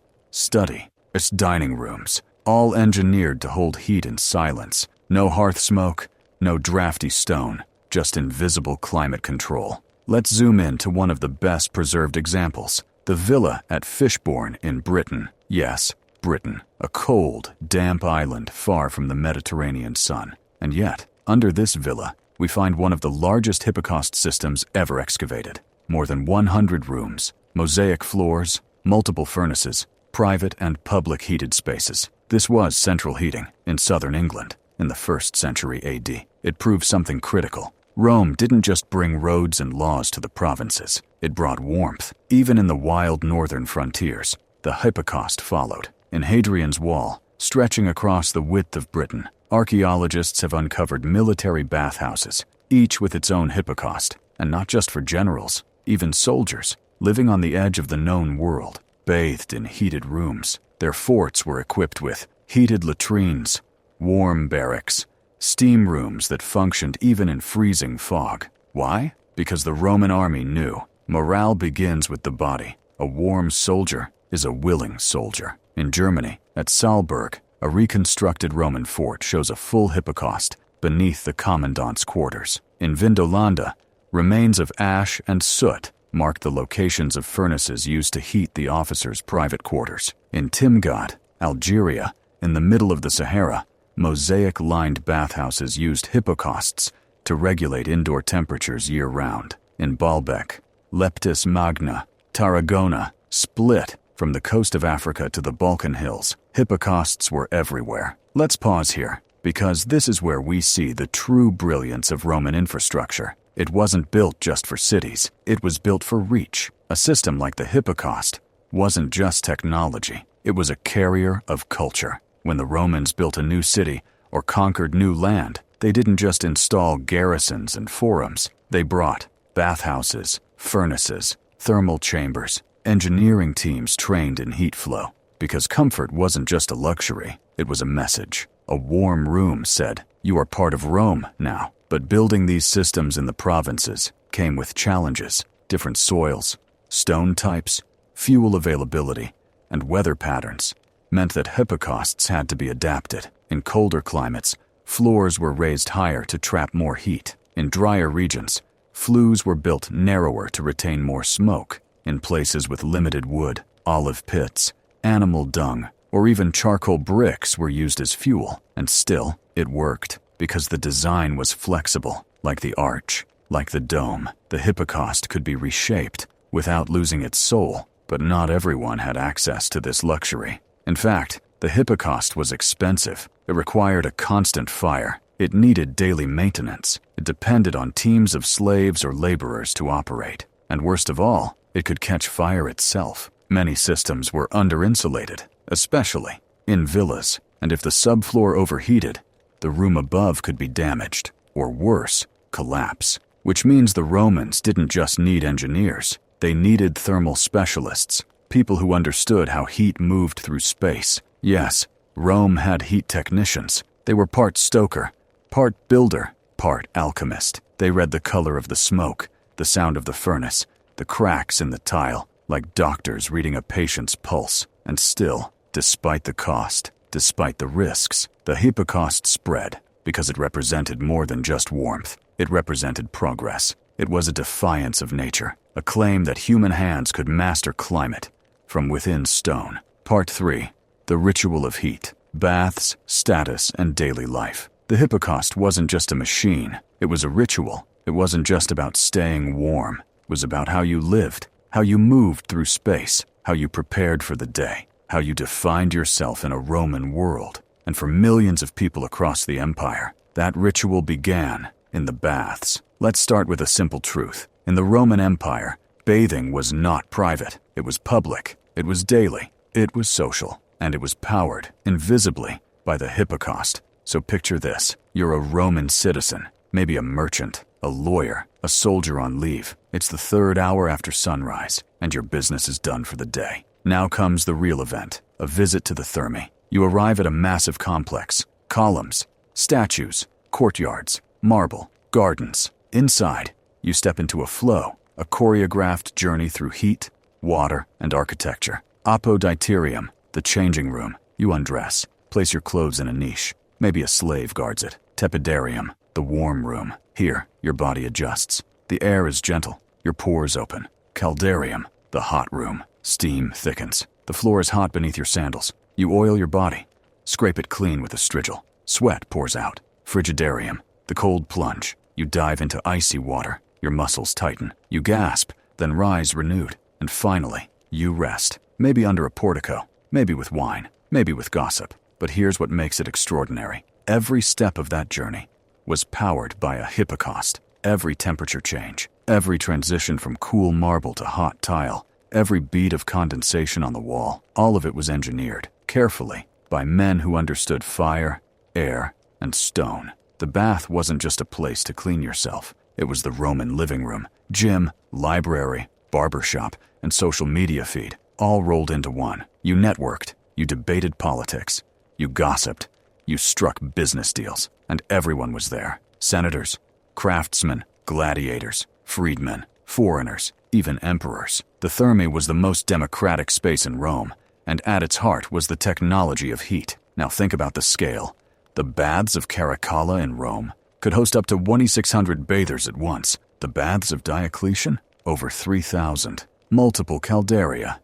dining rooms, all engineered to hold heat and silence. No hearth smoke, no drafty stone, just invisible climate control. Let's zoom in to one of the best preserved examples, the villa at Fishbourne in Britain. Yes, Britain, a cold, damp island far from the Mediterranean sun. And yet, under this villa, we find one of the largest Hypocaust systems ever excavated. More than 100 rooms, mosaic floors, multiple furnaces, private and public heated spaces. This was central heating in southern England in the 1st century AD. It proved something critical. Rome didn't just bring roads and laws to the provinces. It brought warmth. Even in the wild northern frontiers, the Hypocaust followed. In Hadrian's Wall, stretching across the width of Britain, archaeologists have uncovered military bathhouses, each with its own Hypocaust, and not just for generals, even soldiers, living on the edge of the known world. bathed in heated rooms. Their forts were equipped with heated latrines, warm barracks, steam rooms that functioned even in freezing fog. Why? Because the Roman army knew morale begins with the body. A warm soldier is a willing soldier. In Germany, at Saalburg, a reconstructed Roman fort shows a full Hypocaust beneath the commandant's quarters. In Vindolanda, remains of ash and soot mark the locations of furnaces used to heat the officers' private quarters. In Timgad, Algeria, in the middle of the Sahara, mosaic-lined bathhouses used hypocausts to regulate indoor temperatures year-round. In Baalbek, Leptis Magna, Tarragona, Split, from the coast of Africa to the Balkan Hills, hypocausts were everywhere. Let's pause here, because this is where we see the true brilliance of Roman infrastructure. It wasn't built just for cities, it was built for reach. A system like the Hypocaust wasn't just technology, it was a carrier of culture. When the Romans built a new city or conquered new land, they didn't just install garrisons and forums, they brought bathhouses, furnaces, thermal chambers, engineering teams trained in heat flow. Because comfort wasn't just a luxury, it was a message. A warm room said, "You are part of Rome now." But building these systems in the provinces came with challenges: different soils, stone types, fuel availability, and weather patterns meant that hypocausts had to be adapted. In colder climates, floors were raised higher to trap more heat. In drier regions, flues were built narrower to retain more smoke. In places with limited wood, olive pits, animal dung, or even charcoal bricks were used as fuel. And still, it worked, because the design was flexible, like the arch, like the dome. The Hypocaust could be reshaped without losing its soul, but not everyone had access to this luxury. In fact, the Hypocaust was expensive. It required a constant fire. It needed daily maintenance. It depended on teams of slaves or laborers to operate. And worst of all, it could catch fire itself. Many systems were under-insulated, especially in villas, and if the subfloor overheated, the room above could be damaged, or worse, collapse. Which means the Romans didn't just need engineers, they needed thermal specialists, people who understood how heat moved through space. Yes, Rome had heat technicians. They were part stoker, part builder, part alchemist. They read the color of the smoke, the sound of the furnace, the cracks in the tile, like doctors reading a patient's pulse. And still, despite the cost, despite the risks, the Hypocaust spread because it represented more than just warmth. It represented progress. It was a defiance of nature, a claim that human hands could master climate from within stone. Part 3. The ritual of heat. Baths, status, and daily life. The Hypocaust wasn't just a machine. It was a ritual. It wasn't just about staying warm. It was about how you lived, how you moved through space, how you prepared for the day, how you defined yourself in a Roman world. And for millions of people across the empire, that ritual began in the baths. Let's start with a simple truth. In the Roman Empire, bathing was not private. It was public. It was daily. It was social. And it was powered, invisibly, by the Hypocaust. So picture this. You're a Roman citizen, maybe a merchant, a lawyer, a soldier on leave. It's the 3rd hour after sunrise, and your business is done for the day. Now comes the real event, a visit to the Thermae. You arrive at a massive complex. Columns, statues, courtyards, marble, gardens. Inside, you step into a flow, a choreographed journey through heat, water, and architecture. Apoditerium, the changing room. You undress, place your clothes in a niche. Maybe a slave guards it. Tepidarium, the warm room. Here, your body adjusts. The air is gentle. Your pores open. Caldarium, the hot room. Steam thickens. The floor is hot beneath your sandals. You oil your body. Scrape it clean with a strigil. Sweat pours out. Frigidarium, the cold plunge. You dive into icy water. Your muscles tighten. You gasp, then rise renewed. And finally, you rest. Maybe under a portico. Maybe with wine. Maybe with gossip. But here's what makes it extraordinary. Every step of that journey was powered by a Hypocaust. Every temperature change, every transition from cool marble to hot tile, every bead of condensation on the wall, all of it was engineered, carefully, by men who understood fire, air, and stone. The bath wasn't just a place to clean yourself. It was the Roman living room, gym, library, barbershop, and social media feed, all rolled into one. You networked, you debated politics, you gossiped, you struck business deals, and everyone was there. Senators, craftsmen, gladiators, freedmen, foreigners, even emperors. The Thermae was the most democratic space in Rome, and at its heart was the technology of heat. Now think about the scale. The baths of Caracalla in Rome could host up to 2,600 bathers at once. The baths of Diocletian? Over 3,000. Multiple caldaria,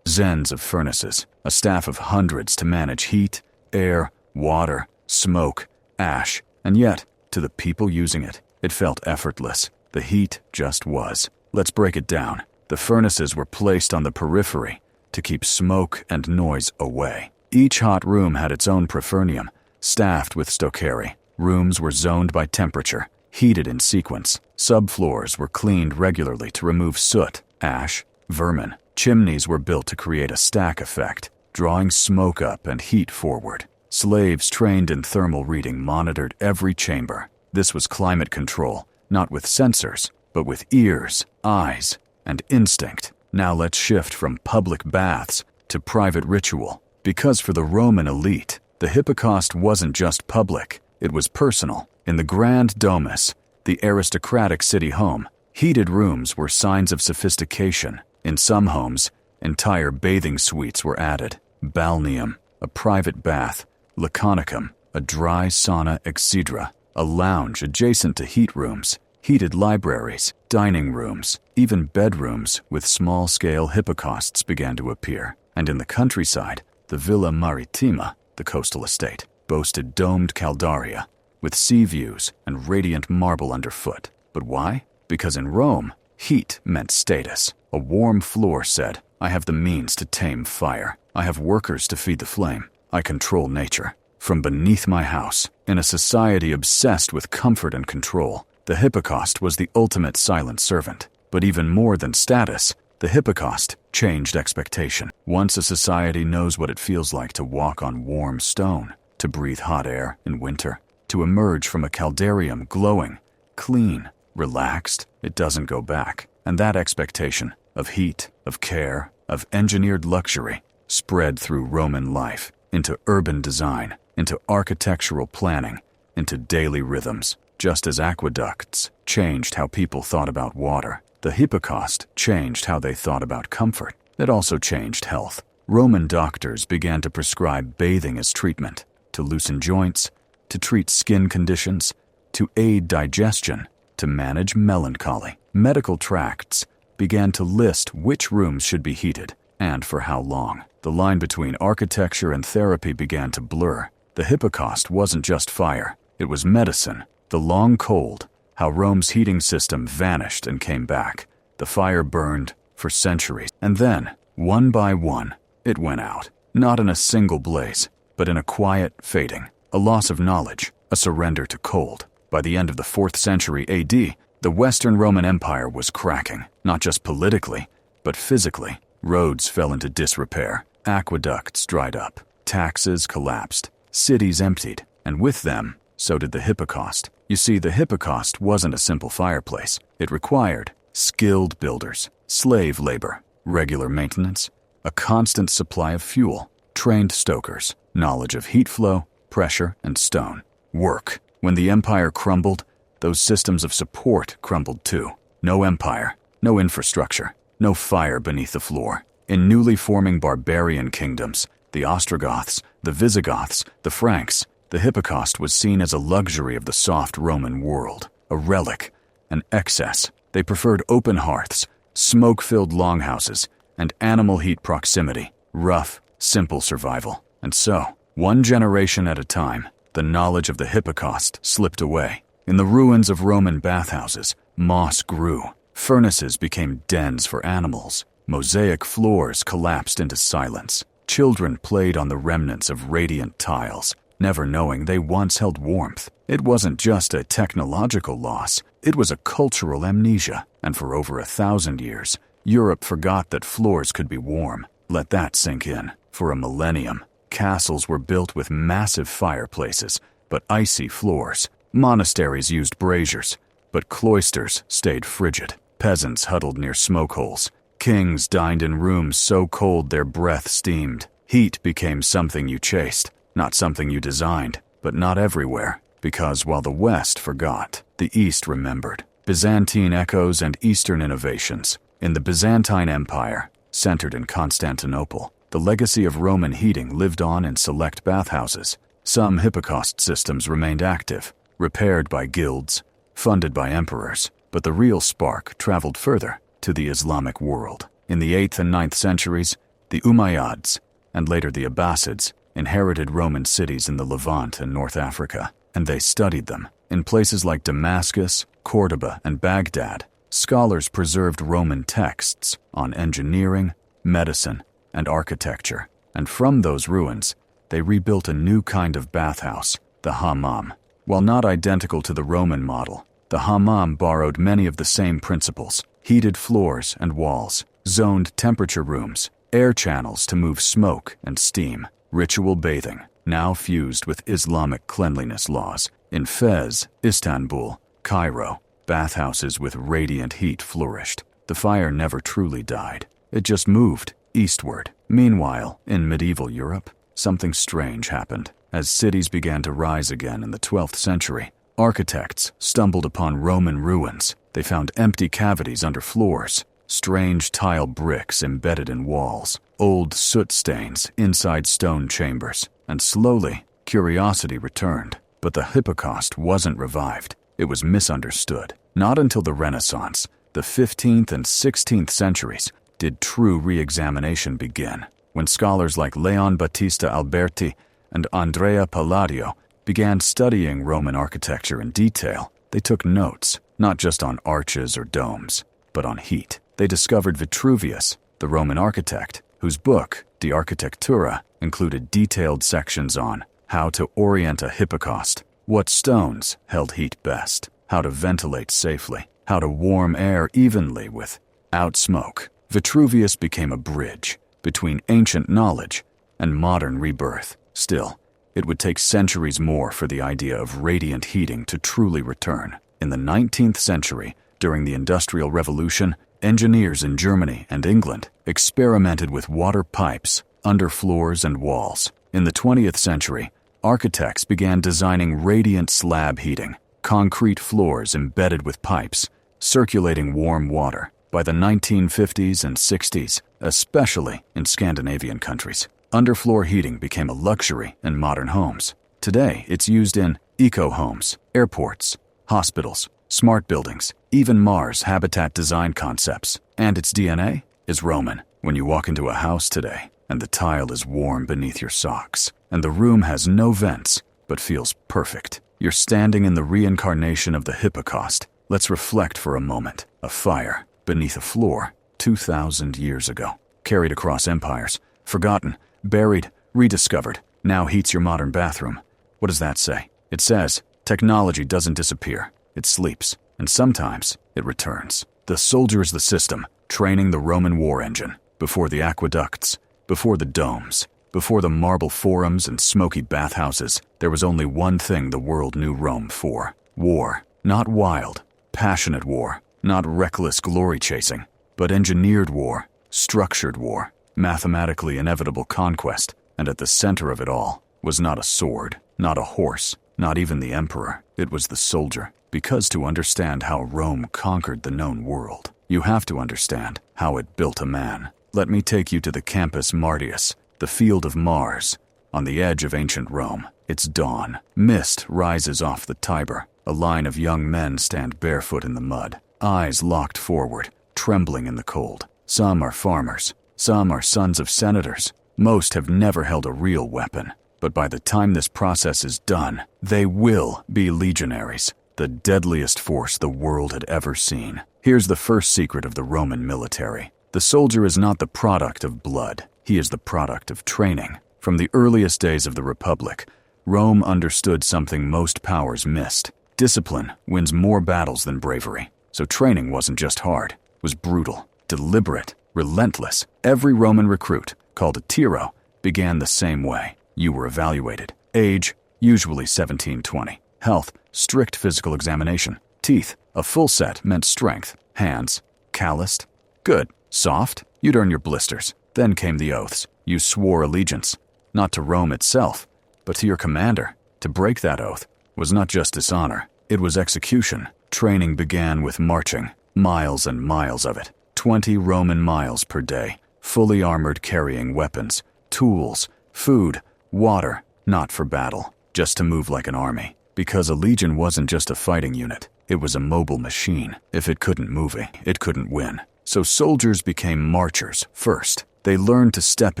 zens of furnaces, a staff of hundreds to manage heat, air, water, smoke, ash, and yet, to the people using it, it felt effortless. The heat just was. Let's break it down. The furnaces were placed on the periphery to keep smoke and noise away. Each hot room had its own prefurnium, staffed with stocheri. Rooms were zoned by temperature, heated in sequence. Subfloors were cleaned regularly to remove soot, ash, vermin. Chimneys were built to create a stack effect, drawing smoke up and heat forward. Slaves trained in thermal reading monitored every chamber. This was climate control, not with sensors, but with ears, eyes, and instinct. Now let's shift from public baths to private ritual. Because for the Roman elite, the Hypocaust wasn't just public, it was personal. In the Grand Domus, the aristocratic city home, heated rooms were signs of sophistication. In some homes, entire bathing suites were added. Balneum, a private bath. Laconicum, a dry sauna exedra. A lounge adjacent to heat rooms. Heated libraries, dining rooms, even bedrooms with small-scale hypocausts began to appear. And in the countryside, the Villa Maritima, the coastal estate, boasted domed caldaria with sea views and radiant marble underfoot. But why? Because in Rome, heat meant status. A warm floor said, I have the means to tame fire. I have workers to feed the flame. I control nature. From beneath my house, in a society obsessed with comfort and control, the Hypocaust was the ultimate silent servant. But even more than status, the Hypocaust changed expectation. Once a society knows what it feels like to walk on warm stone, to breathe hot air in winter, to emerge from a caldarium glowing, clean, relaxed, it doesn't go back. And that expectation of heat, of care, of engineered luxury spread through Roman life, into urban design, into architectural planning, into daily rhythms. Just as aqueducts changed how people thought about water, the Hypocaust changed how they thought about comfort. It also changed health. Roman doctors began to prescribe bathing as treatment, to loosen joints, to treat skin conditions, to aid digestion, to manage melancholy. Medical tracts began to list which rooms should be heated and for how long. The line between architecture and therapy began to blur. The Hypocaust wasn't just fire, it was medicine. The long cold, how Rome's heating system vanished and came back. The fire burned for centuries. And then, one by one, it went out. Not in a single blaze, but in a quiet fading. A loss of knowledge, a surrender to cold. By the end of the 4th century AD, the Western Roman Empire was cracking, not just politically, but physically. Roads fell into disrepair. Aqueducts dried up. Taxes collapsed. Cities emptied. And with them, so did the Hypocaust. You see, the Hypocaust wasn't a simple fireplace. It required skilled builders, slave labor, regular maintenance, a constant supply of fuel, trained stokers, knowledge of heat flow, pressure, and stone. Work. When the empire crumbled, those systems of support crumbled too. No empire, no infrastructure, no fire beneath the floor. In newly forming barbarian kingdoms, the Ostrogoths, the Visigoths, the Franks, the Hypocaust was seen as a luxury of the soft Roman world, a relic, an excess. They preferred open hearths, smoke-filled longhouses, and animal heat proximity, rough, simple survival. And so, one generation at a time, the knowledge of the Hypocaust slipped away. In the ruins of Roman bathhouses, moss grew. Furnaces became dens for animals. Mosaic floors collapsed into silence. Children played on the remnants of radiant tiles, never knowing they once held warmth. It wasn't just a technological loss, it was a cultural amnesia. And for over 1,000 years, Europe forgot that floors could be warm. Let that sink in. For a millennium, castles were built with massive fireplaces, but icy floors. Monasteries used braziers, but cloisters stayed frigid. Peasants huddled near smoke holes. Kings dined in rooms so cold their breath steamed. Heat became something you chased, not something you designed, but not everywhere, because while the West forgot, the East remembered. Byzantine echoes and Eastern innovations. In the Byzantine Empire, centered in Constantinople, the legacy of Roman heating lived on in select bathhouses. Some Hypocaust systems remained active, repaired by guilds, funded by emperors, but the real spark traveled further, to the Islamic world. In the 8th and 9th centuries, the Umayyads, and later the Abbasids, inherited Roman cities in the Levant and North Africa, and they studied them. In places like Damascus, Cordoba, and Baghdad, scholars preserved Roman texts on engineering, medicine, and architecture, and from those ruins, they rebuilt a new kind of bathhouse, the hammam. While not identical to the Roman model, the hammam borrowed many of the same principles: heated floors and walls, zoned temperature rooms, air channels to move smoke and steam, ritual bathing, now fused with Islamic cleanliness laws. In Fez, Istanbul, Cairo, bathhouses with radiant heat flourished. The fire never truly died. It just moved eastward. Meanwhile, in medieval Europe, something strange happened. As cities began to rise again in the 12th century, architects stumbled upon Roman ruins. They found empty cavities under floors, strange tile bricks embedded in walls, old soot stains inside stone chambers, and slowly, curiosity returned. But the Hypocaust wasn't revived. It was misunderstood. Not until the Renaissance, the 15th and 16th centuries, did true re-examination begin, when scholars like Leon Battista Alberti and Andrea Palladio began studying Roman architecture in detail. They took notes, not just on arches or domes, but on heat. They discovered Vitruvius, the Roman architect, whose book, De Architectura, included detailed sections on how to orient a hypocaust, what stones held heat best, how to ventilate safely, how to warm air evenly without smoke. Vitruvius became a bridge between ancient knowledge and modern rebirth. Still, it would take centuries more for the idea of radiant heating to truly return. In the 19th century, during the Industrial Revolution, engineers in Germany and England experimented with water pipes, underfloors, and walls. In the 20th century, architects began designing radiant slab heating, concrete floors embedded with pipes, circulating warm water. By the 1950s and 60s, especially in Scandinavian countries, underfloor heating became a luxury in modern homes. Today, it's used in eco-homes, airports, hospitals, smart buildings, even Mars habitat design concepts. And its DNA is Roman. When you walk into a house today, and the tile is warm beneath your socks, and the room has no vents, but feels perfect, you're standing in the reincarnation of the Hypocaust. Let's reflect for a moment. A fire beneath a floor 2,000 years ago, carried across empires, forgotten, buried, rediscovered, now heats your modern bathroom. What does that say? It says, technology doesn't disappear, it sleeps, and sometimes it returns. The soldier is the system, training the Roman war engine. Before the aqueducts, before the domes, before the marble forums and smoky bathhouses, there was only one thing the world knew Rome for: war. Not wild, passionate war, not reckless glory-chasing, but engineered war, structured war, mathematically inevitable conquest. And at the center of it all was not a sword, not a horse, not even the emperor. It was the soldier. Because to understand how Rome conquered the known world, you have to understand how it built a man. Let me take you to the Campus Martius, the field of Mars, on the edge of ancient Rome. It's dawn. Mist rises off the Tiber. A line of young men stand barefoot in the mud, eyes locked forward, trembling in the cold. Some are farmers. Some are sons of senators. Most have never held a real weapon. But by the time this process is done, they will be legionaries, the deadliest force the world had ever seen. Here's the first secret of the Roman military. The soldier is not the product of blood. He is the product of training. From the earliest days of the Republic, Rome understood something most powers missed. Discipline wins more battles than bravery. So training wasn't just hard. It was brutal, deliberate, relentless. Every Roman recruit, called a tiro, began the same way. You were evaluated. Age, usually 17-20. Health, strict physical examination. Teeth, a full set meant strength. Hands, calloused. Good. Soft? You'd earn your blisters. Then came the oaths. You swore allegiance, not to Rome itself, but to your commander. To break that oath was not just dishonor, it was execution. Training began with marching, miles and miles of it. 20 Roman miles per day, fully armored, carrying weapons, tools, food, water, not for battle, just to move like an army. Because a legion wasn't just a fighting unit, it was a mobile machine. If it couldn't move, it couldn't win. So soldiers became marchers first. They learned to step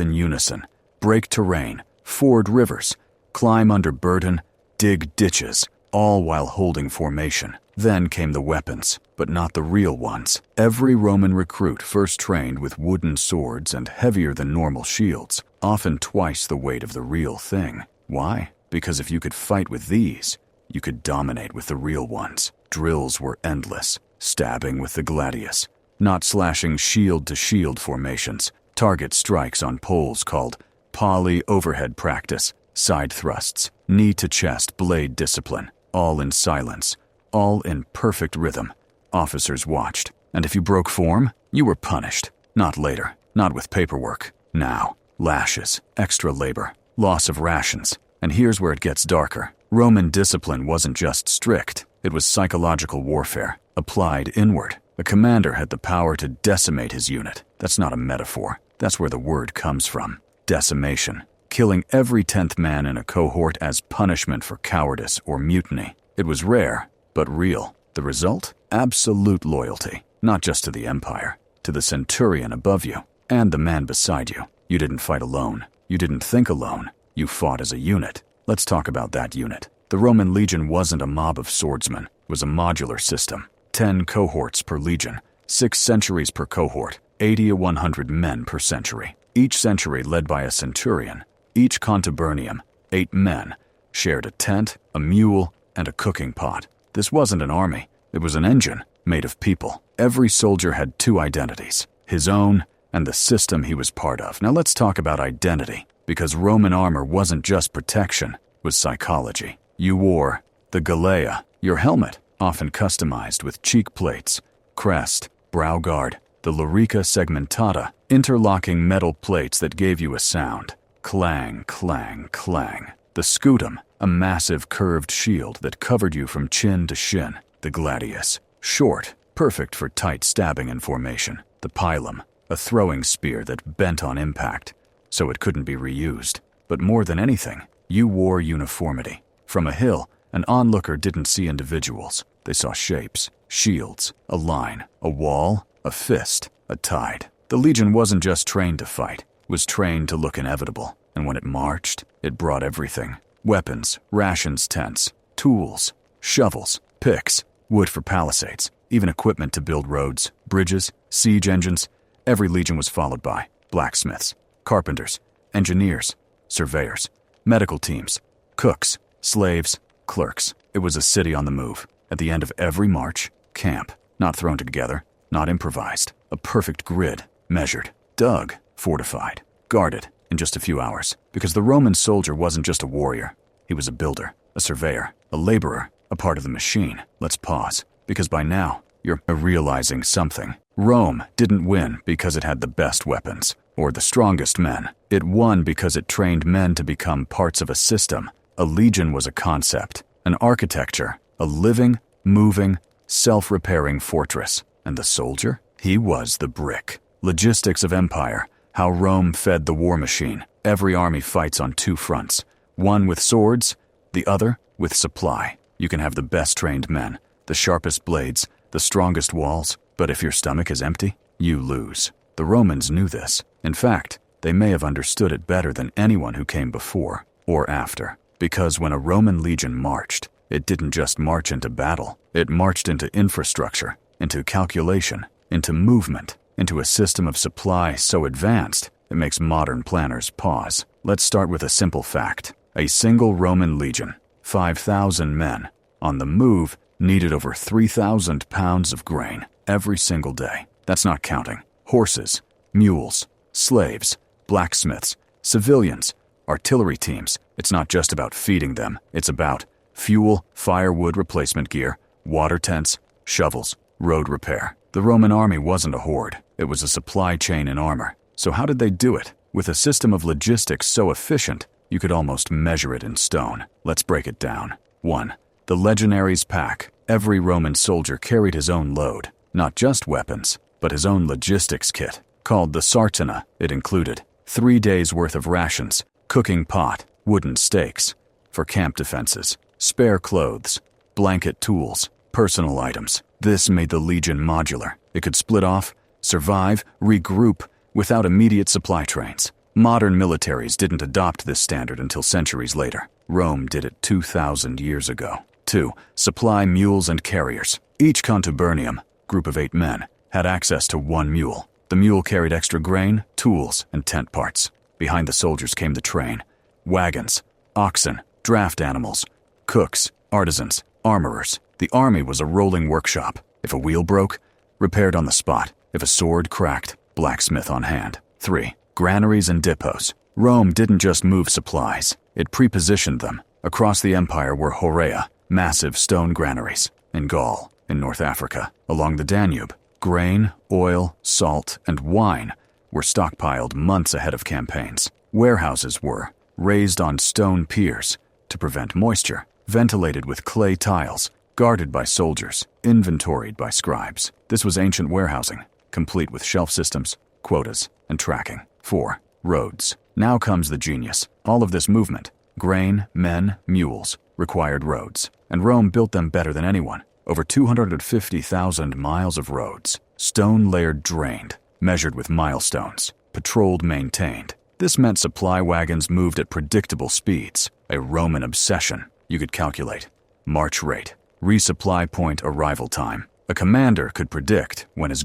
in unison, break terrain, ford rivers, climb under burden, dig ditches, all while holding formation. Then came the weapons, but not the real ones. Every Roman recruit first trained with wooden swords and heavier than normal shields, often twice the weight of the real thing. Why? Because if you could fight with these, you could dominate with the real ones. Drills were endless, stabbing with the gladius, not slashing shield-to-shield formations, target strikes on poles called poly overhead practice, side thrusts, knee-to-chest blade discipline, all in silence, all in perfect rhythm. Officers watched, and if you broke form, you were punished. Not later, not with paperwork. Now, lashes, extra labor, loss of rations. And here's where it gets darker. Roman discipline wasn't just strict, it was psychological warfare, applied inward. A commander had the power to decimate his unit. That's not a metaphor. That's where the word comes from. Decimation. Killing every 10th man in a cohort as punishment for cowardice or mutiny. It was rare, but real. The result? Absolute loyalty. Not just to the empire, to the centurion above you, and the man beside you. You didn't fight alone. You didn't think alone. You fought as a unit. Let's talk about that unit. The Roman legion wasn't a mob of swordsmen. It was a modular system. 10 cohorts per legion, 6 centuries per cohort, 80 to 100 men per century. Each century led by a centurion. Each contubernium, 8 men, shared a tent, a mule, and a cooking pot. This wasn't an army. It was an engine made of people. Every soldier had 2 identities, his own and the system he was part of. Now let's talk about identity, because Roman armor wasn't just protection, it was psychology. You wore the galea, your helmet, often customized with cheek plates, crest, brow guard, the lorica segmentata, interlocking metal plates that gave you a sound. Clang, clang, clang. The scutum, a massive curved shield that covered you from chin to shin. The gladius, short, perfect for tight stabbing in formation. The pilum, a throwing spear that bent on impact, so it couldn't be reused. But more than anything, you wore uniformity. From a hill, an onlooker didn't see individuals. They saw shapes, shields, a line, a wall, a fist, a tide. The legion wasn't just trained to fight, it was trained to look inevitable. And when it marched, it brought everything. Weapons, rations, tents, tools, shovels, picks, wood for palisades, even equipment to build roads, bridges, siege engines. Every legion was followed by blacksmiths, carpenters, engineers, surveyors, medical teams, cooks, slaves, clerks. It was a city on the move. At the end of every march, camp, not thrown together, not improvised, a perfect grid, measured, dug, fortified, guarded in just a few hours. Because the Roman soldier wasn't just a warrior, he was a builder, a surveyor, a laborer, a part of the machine. Let's pause, because by now, you're realizing something. Rome didn't win because it had the best weapons or the strongest men. It won because it trained men to become parts of a system. A legion was a concept, an architecture, a living, moving, self-repairing fortress. And the soldier? He was the brick. Logistics of empire, how Rome fed the war machine. Every army fights on 2 fronts, one with swords, the other with supply. You can have the best trained men, the sharpest blades, the strongest walls, but if your stomach is empty, you lose. The Romans knew this. In fact, they may have understood it better than anyone who came before or after. Because when a Roman legion marched, it didn't just march into battle. It marched into infrastructure, into calculation, into movement, into a system of supply so advanced it makes modern planners pause. Let's start with a simple fact. A single Roman legion, 5,000 men, on the move, needed over 3,000 pounds of grain every single day. That's not counting horses, mules, slaves, blacksmiths, civilians, artillery teams. It's not just about feeding them. It's about fuel, firewood replacement gear, water tents, shovels, road repair. The Roman army wasn't a horde. It was a supply chain in armor. So how did they do it? With a system of logistics so efficient, you could almost measure it in stone. Let's break it down. 1. The legionnaires' pack. Every Roman soldier carried his own load. Not just weapons, but his own logistics kit. Called the sartana, it included 3 days' worth of rations, cooking pot, wooden stakes for camp defenses, spare clothes, blanket tools, personal items. This made the legion modular. It could split off, survive, regroup without immediate supply trains. Modern militaries didn't adopt this standard until centuries later. Rome did it 2,000 years ago. 2. Supply mules and carriers. Each contubernium, group of 8 men, had access to 1 mule. The mule carried extra grain, tools, and tent parts. Behind the soldiers came the train. Wagons, oxen, draft animals, cooks, artisans, armorers. The army was a rolling workshop. If a wheel broke, repaired on the spot. If a sword cracked, blacksmith on hand. 3. Granaries and depots. Rome didn't just move supplies, it prepositioned them. Across the empire were horea, massive stone granaries. In Gaul, in North Africa, along the Danube, grain, oil, salt, and wine were stockpiled months ahead of campaigns. Warehouses were raised on stone piers to prevent moisture, ventilated with clay tiles, guarded by soldiers, inventoried by scribes. This was ancient warehousing, complete with shelf systems, quotas, and tracking. 4. Roads. Now comes the genius. All of this movement, grain, men, mules, required roads. And Rome built them better than anyone. Over 250,000 miles of roads, stone-layered drained, measured with milestones, patrolled maintained. This meant supply wagons moved at predictable speeds, a Roman obsession. You could calculate march rate, resupply point arrival time. A commander could predict when his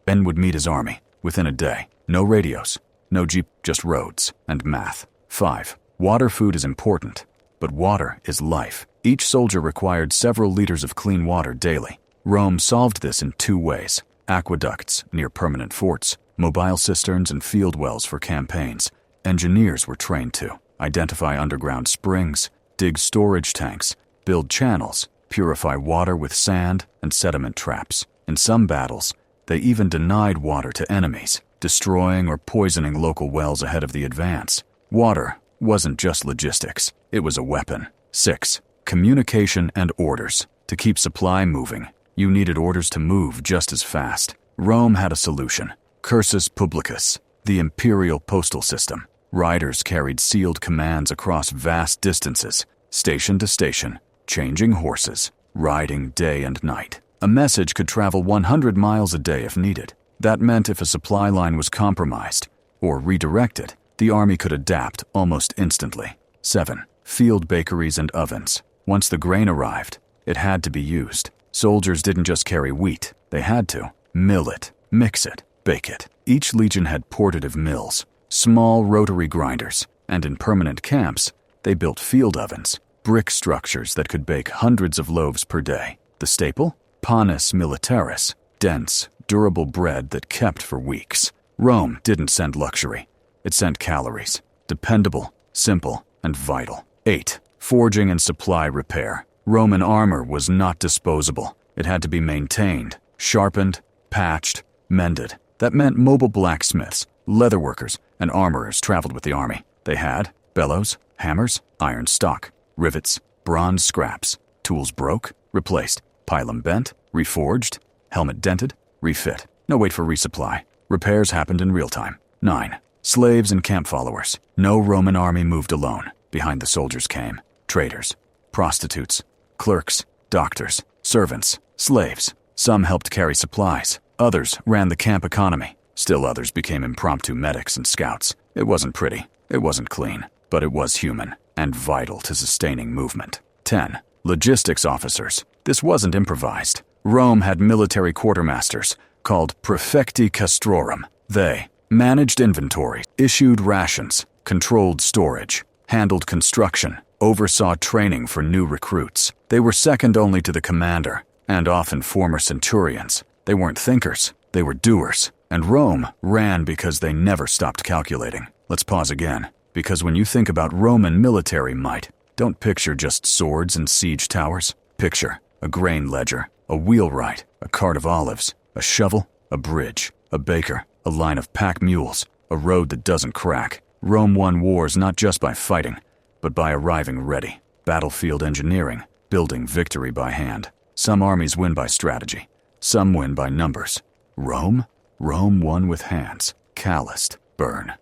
men would meet his army within a day. No radios, no jeep, just roads and math. 5. Water food is important, but water is life. Each soldier required several liters of clean water daily. Rome solved this in 2 ways: aqueducts near permanent forts, mobile cisterns and field wells for campaigns. Engineers were trained to identify underground springs, dig storage tanks, build channels, purify water with sand and sediment traps. In some battles, they even denied water to enemies, destroying or poisoning local wells ahead of the advance. Water wasn't just logistics, it was a weapon. 6. Communication and orders. To keep supply moving, you needed orders to move just as fast. Rome had a solution: cursus publicus, the imperial postal system. Riders carried sealed commands across vast distances, station to station, changing horses, riding day and night. A message could travel 100 miles a day if needed. That meant if a supply line was compromised or redirected, the army could adapt almost instantly. 7. Field bakeries and ovens. Once the grain arrived, it had to be used. Soldiers didn't just carry wheat, they had to mill it, mix it, bake it. Each legion had portative mills, small rotary grinders, and in permanent camps, they built field ovens, brick structures that could bake hundreds of loaves per day. The staple? Panis militaris, dense, durable bread that kept for weeks. Rome didn't send luxury. It sent calories. Dependable, simple, and vital. 8. Forging and supply repair. Roman armor was not disposable. It had to be maintained, sharpened, patched, mended. That meant mobile blacksmiths, leatherworkers, and armorers traveled with the army. They had bellows, hammers, iron stock, rivets, bronze scraps. Tools broke, replaced. Pilum bent, reforged. Helmet dented, refit. No wait for resupply. Repairs happened in real time. 9. Slaves and camp followers. No Roman army moved alone. Behind the soldiers came traders, prostitutes, clerks, doctors, servants, slaves. Some helped carry supplies. Others ran the camp economy. Still others became impromptu medics and scouts. It wasn't pretty. It wasn't clean. But it was human and vital to sustaining movement. 10. Logistics officers. This wasn't improvised. Rome had military quartermasters called praefecti castrorum. They managed inventory, issued rations, controlled storage, handled construction, oversaw training for new recruits. They were second only to the commander, and often former centurions. They weren't thinkers, they were doers. And Rome ran because they never stopped calculating. Let's pause again, because when you think about Roman military might, don't picture just swords and siege towers. Picture a grain ledger, a wheelwright, a cart of olives, a shovel, a bridge, a baker, a line of pack mules, a road that doesn't crack. Rome won wars not just by fighting, but by arriving ready. Battlefield engineering, building victory by hand. Some armies win by strategy. Some win by numbers. Rome? Rome won with hands. Calloused. Burn.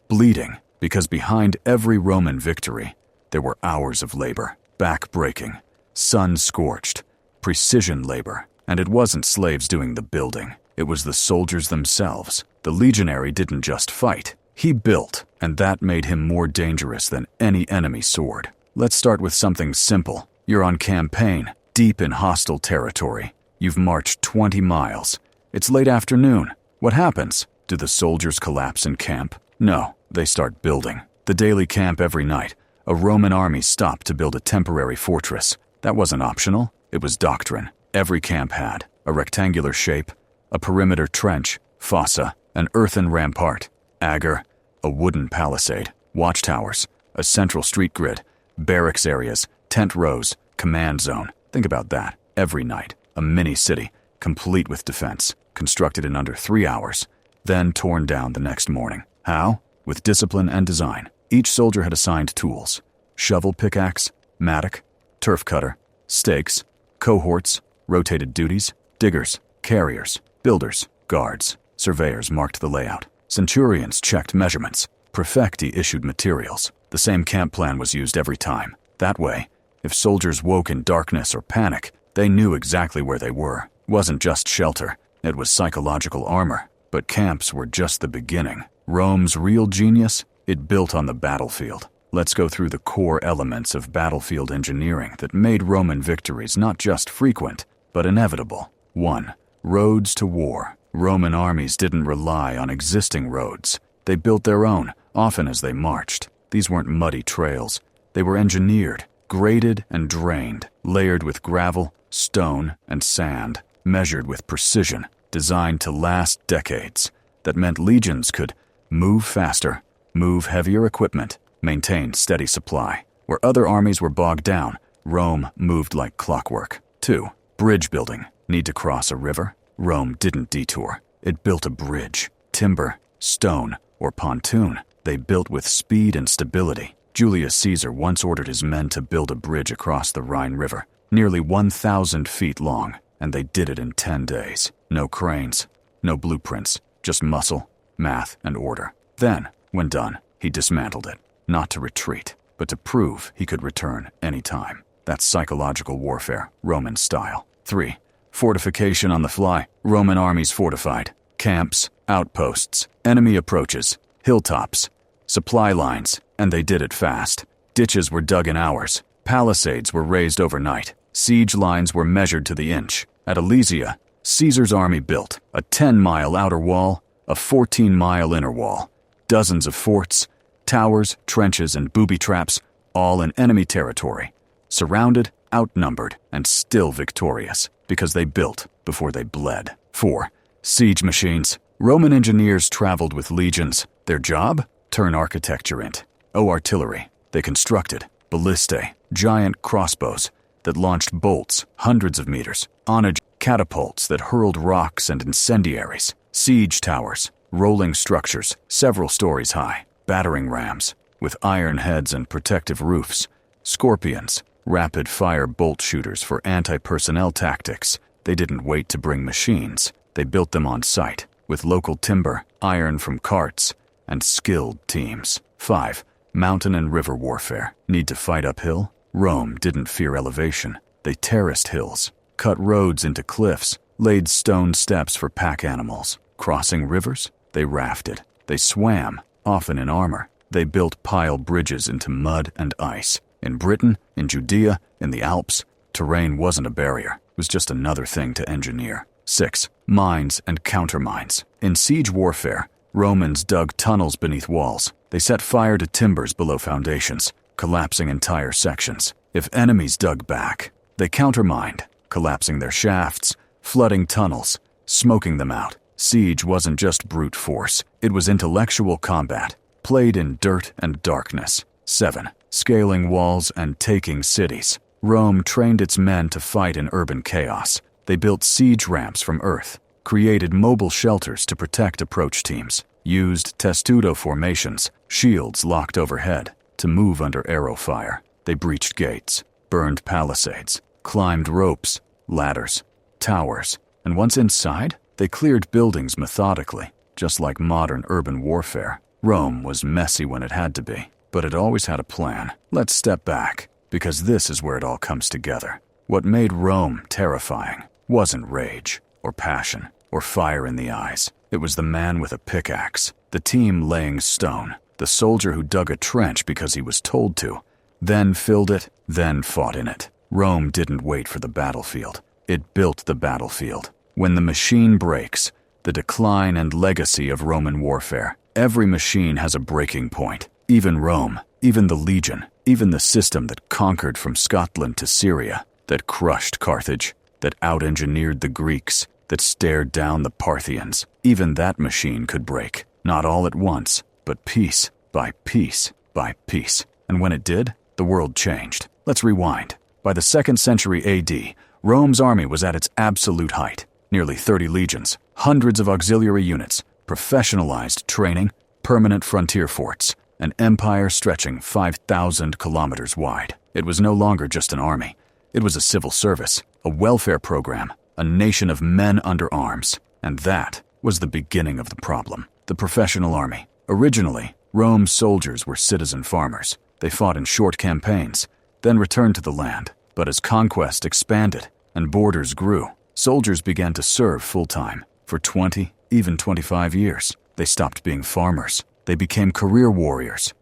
Bleeding. Because behind every Roman victory, there were hours of labor. Back-breaking. Sun-scorched. Precision labor. And it wasn't slaves doing the building. It was the soldiers themselves. The legionary didn't just fight. He built, and that made him more dangerous than any enemy sword. Let's start with something simple. You're on campaign, deep in hostile territory. You've marched 20 miles. It's late afternoon. What happens? Do the soldiers collapse in camp? No, they start building. The daily camp every night. A Roman army stopped to build a temporary fortress. That wasn't optional. It was doctrine. Every camp had a rectangular shape, a perimeter trench, fossa, an earthen rampart, agger, a wooden palisade, watchtowers, a central street grid, barracks areas, tent rows, command zone. Think about that. Every night, a mini-city, complete with defense, constructed in under 3 hours, then torn down the next morning. How? With discipline and design. Each soldier had assigned tools: shovel pickaxe, mattock, turf cutter, stakes, cohorts, rotated duties, diggers, carriers, builders, guards. Surveyors marked the layout. Centurions checked measurements. Prefecti issued materials. The same camp plan was used every time. That way, if soldiers woke in darkness or panic, they knew exactly where they were. It wasn't just shelter. It was psychological armor. But camps were just the beginning. Rome's real genius? It built on the battlefield. Let's go through the core elements of battlefield engineering that made Roman victories not just frequent, but inevitable. 1. Roads to war. Roman armies didn't rely on existing roads. They built their own, often as they marched. These weren't muddy trails. They were engineered, graded and drained, layered with gravel, stone, and sand, measured with precision, designed to last decades. That meant legions could move faster, move heavier equipment, maintain steady supply. Where other armies were bogged down, Rome moved like clockwork. 2. Bridge building. Need to cross a river? Rome didn't detour. It built a bridge. Timber, stone, or pontoon. They built with speed and stability. Julius Caesar once ordered his men to build a bridge across the Rhine River, nearly 1,000 feet long, and they did it in 10 days. No cranes, no blueprints, just muscle, math, and order. Then, when done, he dismantled it, not to retreat, but to prove he could return any time. That's psychological warfare, Roman style. 3. Fortification on the fly. Roman armies fortified. Camps, outposts, enemy approaches, hilltops, supply lines, and they did it fast. Ditches were dug in hours. Palisades were raised overnight. Siege lines were measured to the inch. At Alesia, Caesar's army built a 10-mile outer wall, a 14-mile inner wall, dozens of forts, towers, trenches, and booby traps, all in enemy territory. Surrounded, outnumbered, and still victorious, because they built before they bled. 4. Siege machines. Roman engineers traveled with legions. Their job? Turn architecture into artillery. They constructed ballistae, giant crossbows that launched bolts hundreds of meters, onage catapults that hurled rocks and incendiaries, siege towers, rolling structures several stories high, battering rams with iron heads and protective roofs, scorpions, rapid-fire bolt shooters for anti-personnel tactics. They didn't wait to bring machines. They built them on site, with local timber, iron from carts, and skilled teams. 5. Mountain and river warfare. Need to fight uphill? Rome didn't fear elevation. They terraced hills, cut roads into cliffs, laid stone steps for pack animals. Crossing rivers? They rafted. They swam, often in armor. They built pile bridges into mud and ice. In Britain, in Judea, in the Alps, terrain wasn't a barrier. It was just another thing to engineer. 6. Mines and countermines. In siege warfare, Romans dug tunnels beneath walls. They set fire to timbers below foundations, collapsing entire sections. If enemies dug back, they countermined, collapsing their shafts, flooding tunnels, smoking them out. Siege wasn't just brute force. It was intellectual combat, played in dirt and darkness. 7. Scaling walls and taking cities. Rome trained its men to fight in urban chaos. They built siege ramps from earth, created mobile shelters to protect approach teams, used testudo formations, shields locked overhead, to move under arrow fire. They breached gates, burned palisades, climbed ropes, ladders, towers, and once inside, they cleared buildings methodically, just like modern urban warfare. Rome was messy when it had to be, but it always had a plan. Let's step back, because this is where it all comes together. What made Rome terrifying wasn't rage, or passion, or fire in the eyes. It was the man with a pickaxe, the team laying stone, the soldier who dug a trench because he was told to, then filled it, then fought in it. Rome didn't wait for the battlefield. It built the battlefield. When the machine breaks, the decline and legacy of Roman warfare. Every machine has a breaking point. Even Rome, even the legion, even the system that conquered from Scotland to Syria, that crushed Carthage, that out-engineered the Greeks, that stared down the Parthians. Even that machine could break, not all at once, but piece by piece by piece. And when it did, the world changed. Let's rewind. By the 2nd century AD, Rome's army was at its absolute height. Nearly 30 legions, hundreds of auxiliary units, professionalized training, permanent frontier forts, an empire stretching 5,000 kilometers wide. It was no longer just an army. It was a civil service, a welfare program, a nation of men under arms. And that was the beginning of the problem. The professional army. Originally, Rome's soldiers were citizen farmers. They fought in short campaigns, then returned to the land. But as conquest expanded and borders grew, soldiers began to serve full-time. For 20, even 25 years, they stopped being farmers. They became career warriors.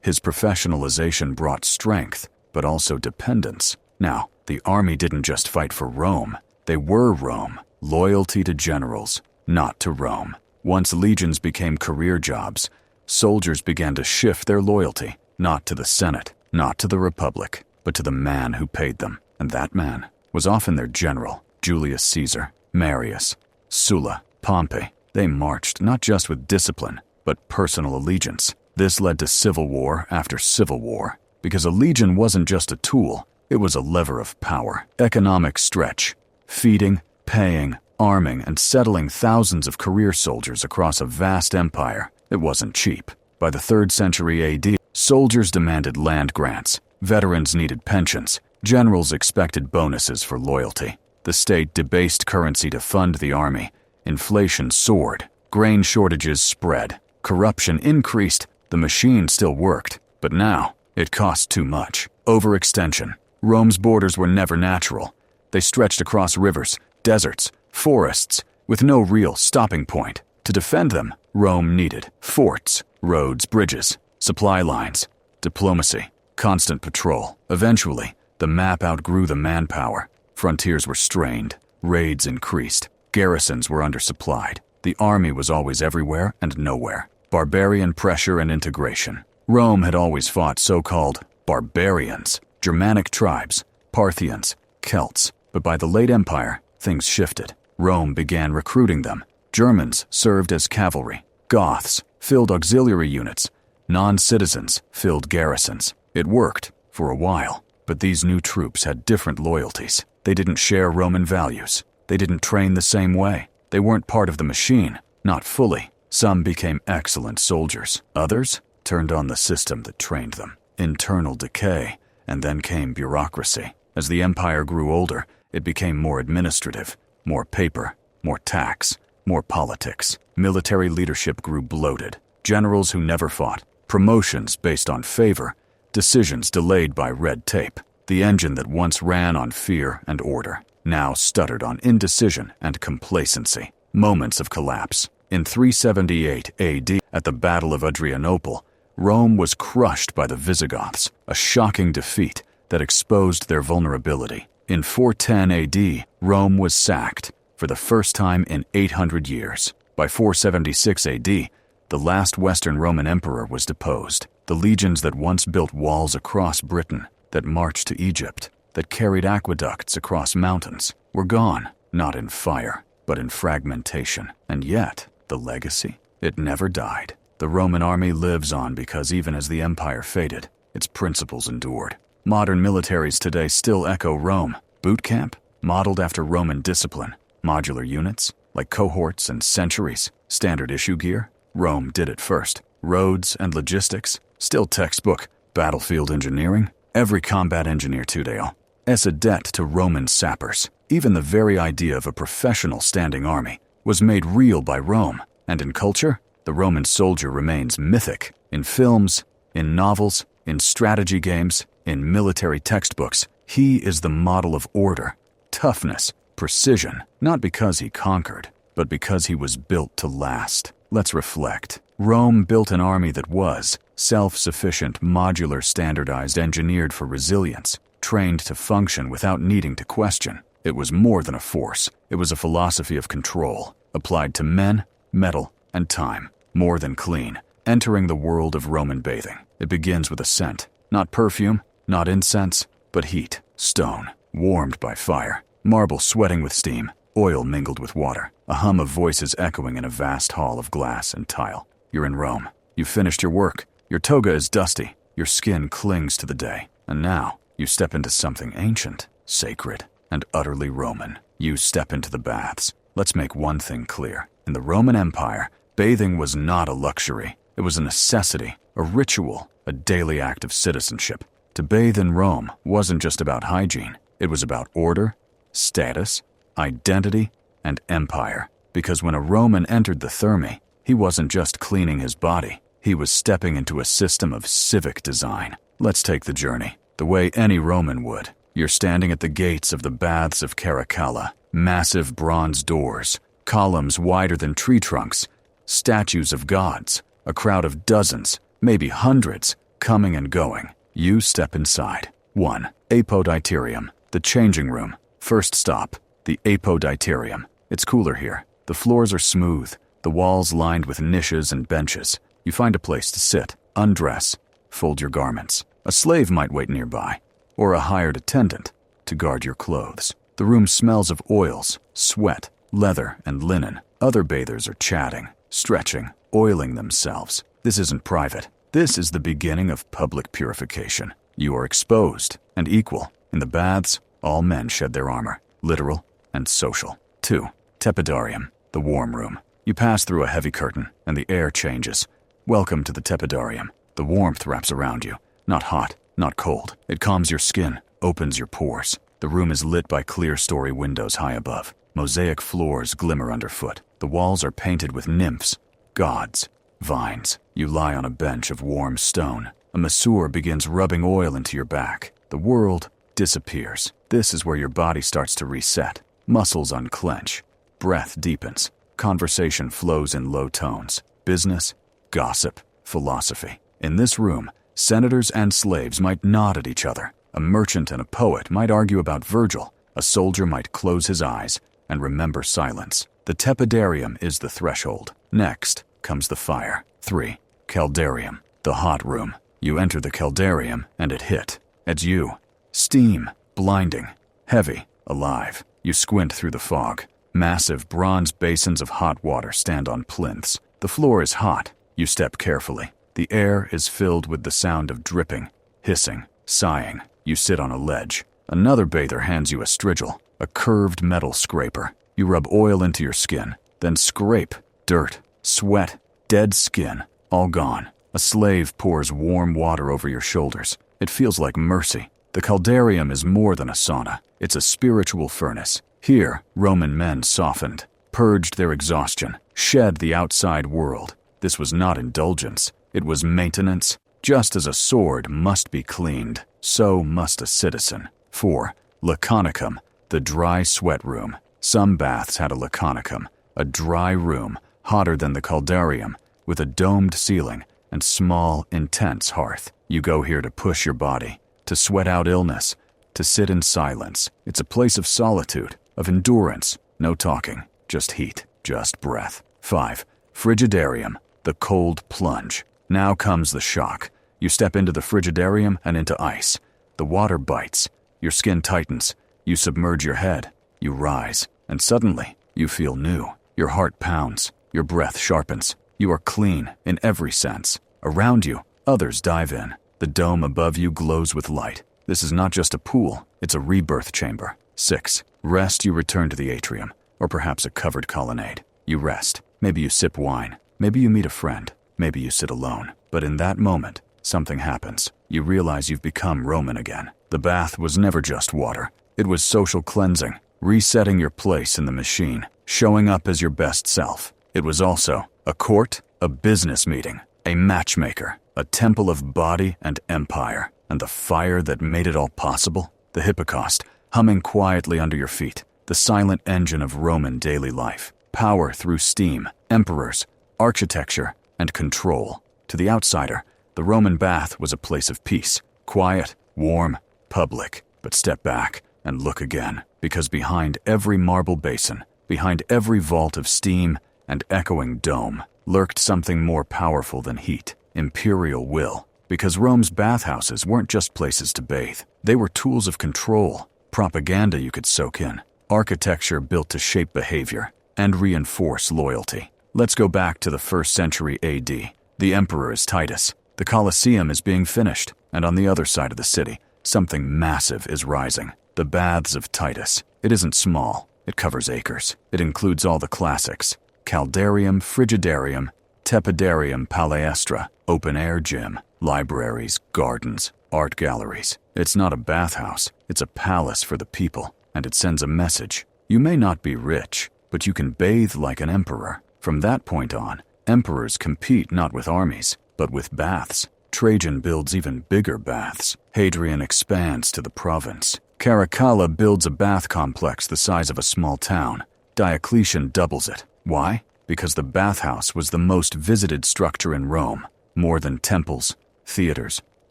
His professionalization brought strength, but also dependence. Now, the army didn't just fight for Rome. They were Rome. Loyalty to generals, not to Rome. Once legions became career jobs, soldiers began to shift their loyalty, not to the Senate, not to the Republic, but to the man who paid them. And that man was often their general. Julius Caesar, Marius, Sulla, Pompey. They marched not just with discipline, but personal allegiance. This led to civil war after civil war, because a legion wasn't just a tool, it was a lever of power. Economic stretch, feeding, paying, arming, and settling thousands of career soldiers across a vast empire. It wasn't cheap. By the 3rd century AD, soldiers demanded land grants, veterans needed pensions, generals expected bonuses for loyalty. The state debased currency to fund the army. Inflation soared. Grain shortages spread. Corruption increased. The machine still worked, but now it cost too much. Overextension. Rome's borders were never natural. They stretched across rivers, deserts, forests, with no real stopping point. To defend them, Rome needed forts, roads, bridges, supply lines, diplomacy, constant patrol. Eventually, the map outgrew the manpower. Frontiers were strained, raids increased, garrisons were undersupplied. The army was always everywhere and nowhere. Barbarian pressure and integration. Rome had always fought so-called barbarians, Germanic tribes, Parthians, Celts. But by the late Empire, things shifted. Rome began recruiting them. Germans served as cavalry. Goths filled auxiliary units. Non-citizens filled garrisons. It worked for a while, but these new troops had different loyalties. They didn't share Roman values. They didn't train the same way. They weren't part of the machine, not fully. Some became excellent soldiers. Others turned on the system that trained them. Internal decay, and then came bureaucracy. As the empire grew older, it became more administrative, more paper, more tax, more politics. Military leadership grew bloated. Generals who never fought. Promotions based on favor. Decisions delayed by red tape. The engine that once ran on fear and order now stuttered on indecision and complacency. Moments of collapse. In 378 AD, at the Battle of Adrianople, Rome was crushed by the Visigoths, a shocking defeat that exposed their vulnerability. In 410 AD, Rome was sacked for the first time in 800 years. By 476 AD, the last Western Roman emperor was deposed. The legions that once built walls across Britain, that marched to Egypt, that carried aqueducts across mountains, were gone, not in fire, but in fragmentation. And yet, the legacy, it never died. The Roman army lives on because even as the empire faded, its principles endured. Modern militaries today still echo Rome. Boot camp, modeled after Roman discipline. Modular units, like cohorts and centuries. Standard issue gear? Rome did it first. Roads and logistics? Still textbook. Battlefield engineering? Every combat engineer today is a debt to Roman sappers. Even the very idea of a professional standing army was made real by Rome. And in culture, the Roman soldier remains mythic. In films, in novels, in strategy games, in military textbooks, he is the model of order, toughness, precision, not because he conquered, but because he was built to last. Let's reflect. Rome built an army that was self-sufficient, modular, standardized, engineered for resilience, trained to function without needing to question. It was more than a force. It was a philosophy of control, applied to men, metal, and time. More than clean. Entering the world of Roman bathing. It begins with a scent. Not perfume, not incense, but heat. Stone, warmed by fire. Marble sweating with steam. Oil mingled with water. A hum of voices echoing in a vast hall of glass and tile. You're in Rome. You've finished your work. Your toga is dusty. Your skin clings to the day. And now, you step into something ancient, sacred, and utterly Roman. You step into the baths. Let's make one thing clear. In the Roman Empire, bathing was not a luxury. It was a necessity, a ritual, a daily act of citizenship. To bathe in Rome wasn't just about hygiene. It was about order, status, identity, and empire. Because when a Roman entered the Thermae, he wasn't just cleaning his body. He was stepping into a system of civic design. Let's take the journey, the way any Roman would. You're standing at the gates of the baths of Caracalla. Massive bronze doors, columns wider than tree trunks, statues of gods, a crowd of dozens, maybe hundreds, coming and going. You step inside. 1. Apoditerium, the changing room. First stop, the Apoditerium. It's cooler here. The floors are smooth, the walls lined with niches and benches. You find a place to sit, undress, fold your garments. A slave might wait nearby, or a hired attendant to guard your clothes. The room smells of oils, sweat, leather, and linen. Other bathers are chatting, stretching, oiling themselves. This isn't private. This is the beginning of public purification. You are exposed and equal. In the baths, all men shed their armor, literal and social. 2. Tepidarium, the warm room. You pass through a heavy curtain, and the air changes. Welcome to the tepidarium. The warmth wraps around you. Not hot, not cold. It calms your skin, opens your pores. The room is lit by clear-story windows high above. Mosaic floors glimmer underfoot. The walls are painted with nymphs, gods, vines. You lie on a bench of warm stone. A masseur begins rubbing oil into your back. The world disappears. This is where your body starts to reset. Muscles unclench. Breath deepens. Conversation flows in low tones. Business, gossip, philosophy. In this room, senators and slaves might nod at each other. A merchant and a poet might argue about Virgil. A soldier might close his eyes and remember silence. The tepidarium is the threshold. Next comes the fire. 3. Caldarium, the hot room. You enter the caldarium and it hit. At you. Steam, blinding, heavy, alive. You squint through the fog. Massive bronze basins of hot water stand on plinths. The floor is hot. You step carefully. The air is filled with the sound of dripping, hissing, sighing. You sit on a ledge. Another bather hands you a strigil, a curved metal scraper. You rub oil into your skin, then scrape. Dirt, sweat, dead skin, all gone. A slave pours warm water over your shoulders. It feels like mercy. The caldarium is more than a sauna. It's a spiritual furnace. Here, Roman men softened, purged their exhaustion, shed the outside world. This was not indulgence. It was maintenance. Just as a sword must be cleaned, so must a citizen. 4. Laconicum, the dry sweat room. Some baths had a laconicum, a dry room, hotter than the caldarium, with a domed ceiling and small, intense hearth. You go here to push your body, to sweat out illness, to sit in silence. It's a place of solitude, of endurance. No talking, just heat, just breath. 5. Frigidarium, the cold plunge. Now comes the shock. You step into the frigidarium and into ice. The water bites. Your skin tightens. You submerge your head. You rise. And suddenly, you feel new. Your heart pounds. Your breath sharpens. You are clean in every sense. Around you, others dive in. The dome above you glows with light. This is not just a pool. It's a rebirth chamber. 6. Rest. You return to the atrium. or perhaps a covered colonnade. You rest. Maybe you sip wine. Maybe you meet a friend. Maybe you sit alone. But in that moment, something happens. You realize you've become Roman again. The bath was never just water. It was social cleansing, resetting your place in the machine, showing up as your best self. It was also a court, a business meeting, a matchmaker, a temple of body and empire. And the fire that made it all possible? The Hypocaust, humming quietly under your feet, the silent engine of Roman daily life. Power through steam, emperors, architecture, and control. To the outsider, the Roman bath was a place of peace, quiet, warm, public. But step back and look again, because behind every marble basin, behind every vault of steam and echoing dome, lurked something more powerful than heat, imperial will. Because Rome's bathhouses weren't just places to bathe. They were tools of control, propaganda you could soak in, architecture built to shape behavior and reinforce loyalty. Let's go back to the 1st century AD. The emperor is Titus. The Colosseum is being finished, and on the other side of the city, something massive is rising. The Baths of Titus. It isn't small. It covers acres. It includes all the classics: Caldarium, Frigidarium, Tepidarium, Palaestra, open-air gym, libraries, gardens, art galleries. It's not a bathhouse. It's a palace for the people, and it sends a message. You may not be rich, but you can bathe like an emperor. From that point on, emperors compete not with armies, but with baths. Trajan builds even bigger baths. Hadrian expands to the province. Caracalla builds a bath complex the size of a small town. Diocletian doubles it. Why? Because the bathhouse was the most visited structure in Rome, more than temples, theaters,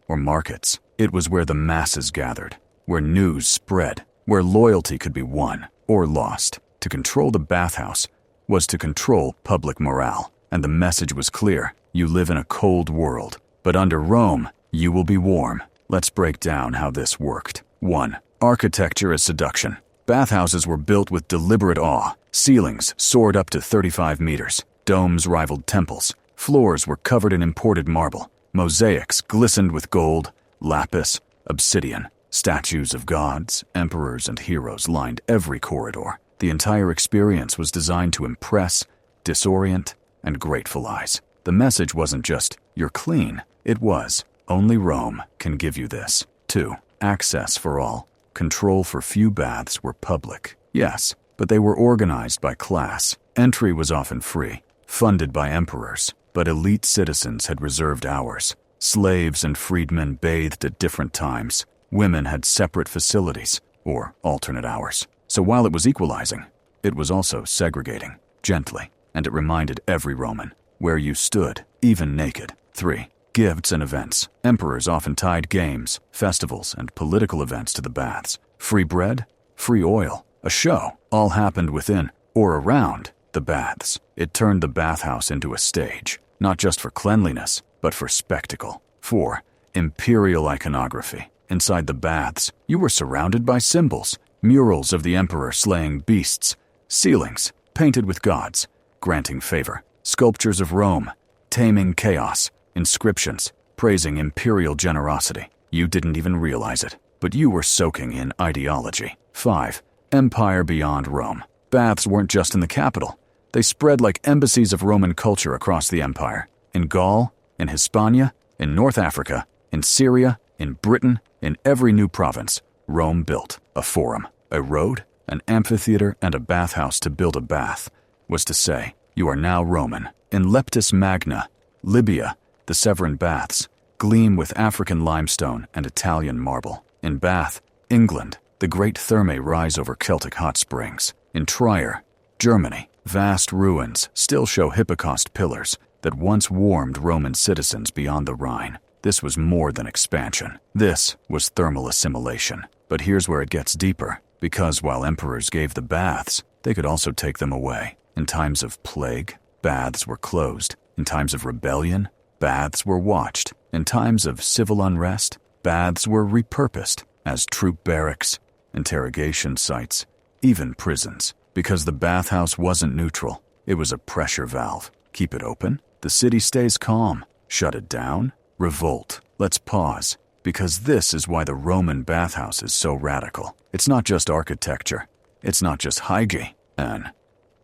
or markets. It was where the masses gathered, where news spread, where loyalty could be won or lost. To control the bathhouse was to control public morale, and the message was clear: you live in a cold world, but under Rome, you will be warm. Let's break down how this worked. 1. Architecture as seduction. Bathhouses were built with deliberate awe. Ceilings soared up to 35 meters. Domes rivaled temples. Floors were covered in imported marble. Mosaics glistened with gold, lapis, obsidian. Statues of gods, emperors, and heroes lined every corridor. The entire experience was designed to impress, disorient, and gratefulize. The message wasn't just, "You're clean." It was, "Only Rome can give you this." 2. Access for all. Control for few baths were public, yes, but they were organized by class. Entry was often free, funded by emperors, but elite citizens had reserved hours. Slaves and freedmen bathed at different times. Women had separate facilities, or alternate hours. So while it was equalizing, it was also segregating, gently, and it reminded every Roman where you stood, even naked. 3. Gifts and events. Emperors often tied games, festivals, and political events to the baths. Free bread, free oil, a show, all happened within, or around, the baths. It turned the bathhouse into a stage, not just for cleanliness, but for spectacle. 4. Imperial iconography. Inside the baths, you were surrounded by symbols, murals of the emperor slaying beasts, ceilings painted with gods, granting favor, sculptures of Rome, taming chaos, inscriptions praising imperial generosity. You didn't even realize it, but you were soaking in ideology. 5. Empire beyond Rome. Baths weren't just in the capital. They spread like embassies of Roman culture across the empire. In Gaul, in Hispania, in North Africa, in Syria, in Britain, in every new province, Rome built a forum, a road, an amphitheater, and a bathhouse. To build a bath was to say, you are now Roman. In Leptis Magna, Libya, the Severan Baths gleam with African limestone and Italian marble. In Bath, England, the great thermae rise over Celtic hot springs. In Trier, Germany, vast ruins still show Hypocaust pillars that once warmed Roman citizens beyond the Rhine. This was more than expansion. This was thermal assimilation. But here's where it gets deeper, because while emperors gave the baths, they could also take them away. In times of plague, baths were closed. In times of rebellion, baths were watched. In times of civil unrest, baths were repurposed as troop barracks, interrogation sites, even prisons. Because the bathhouse wasn't neutral, it was a pressure valve. Keep it open, the city stays calm. Shut it down, revolt. Let's pause, because this is why the Roman bathhouse is so radical. It's not just architecture. It's not just hygiene.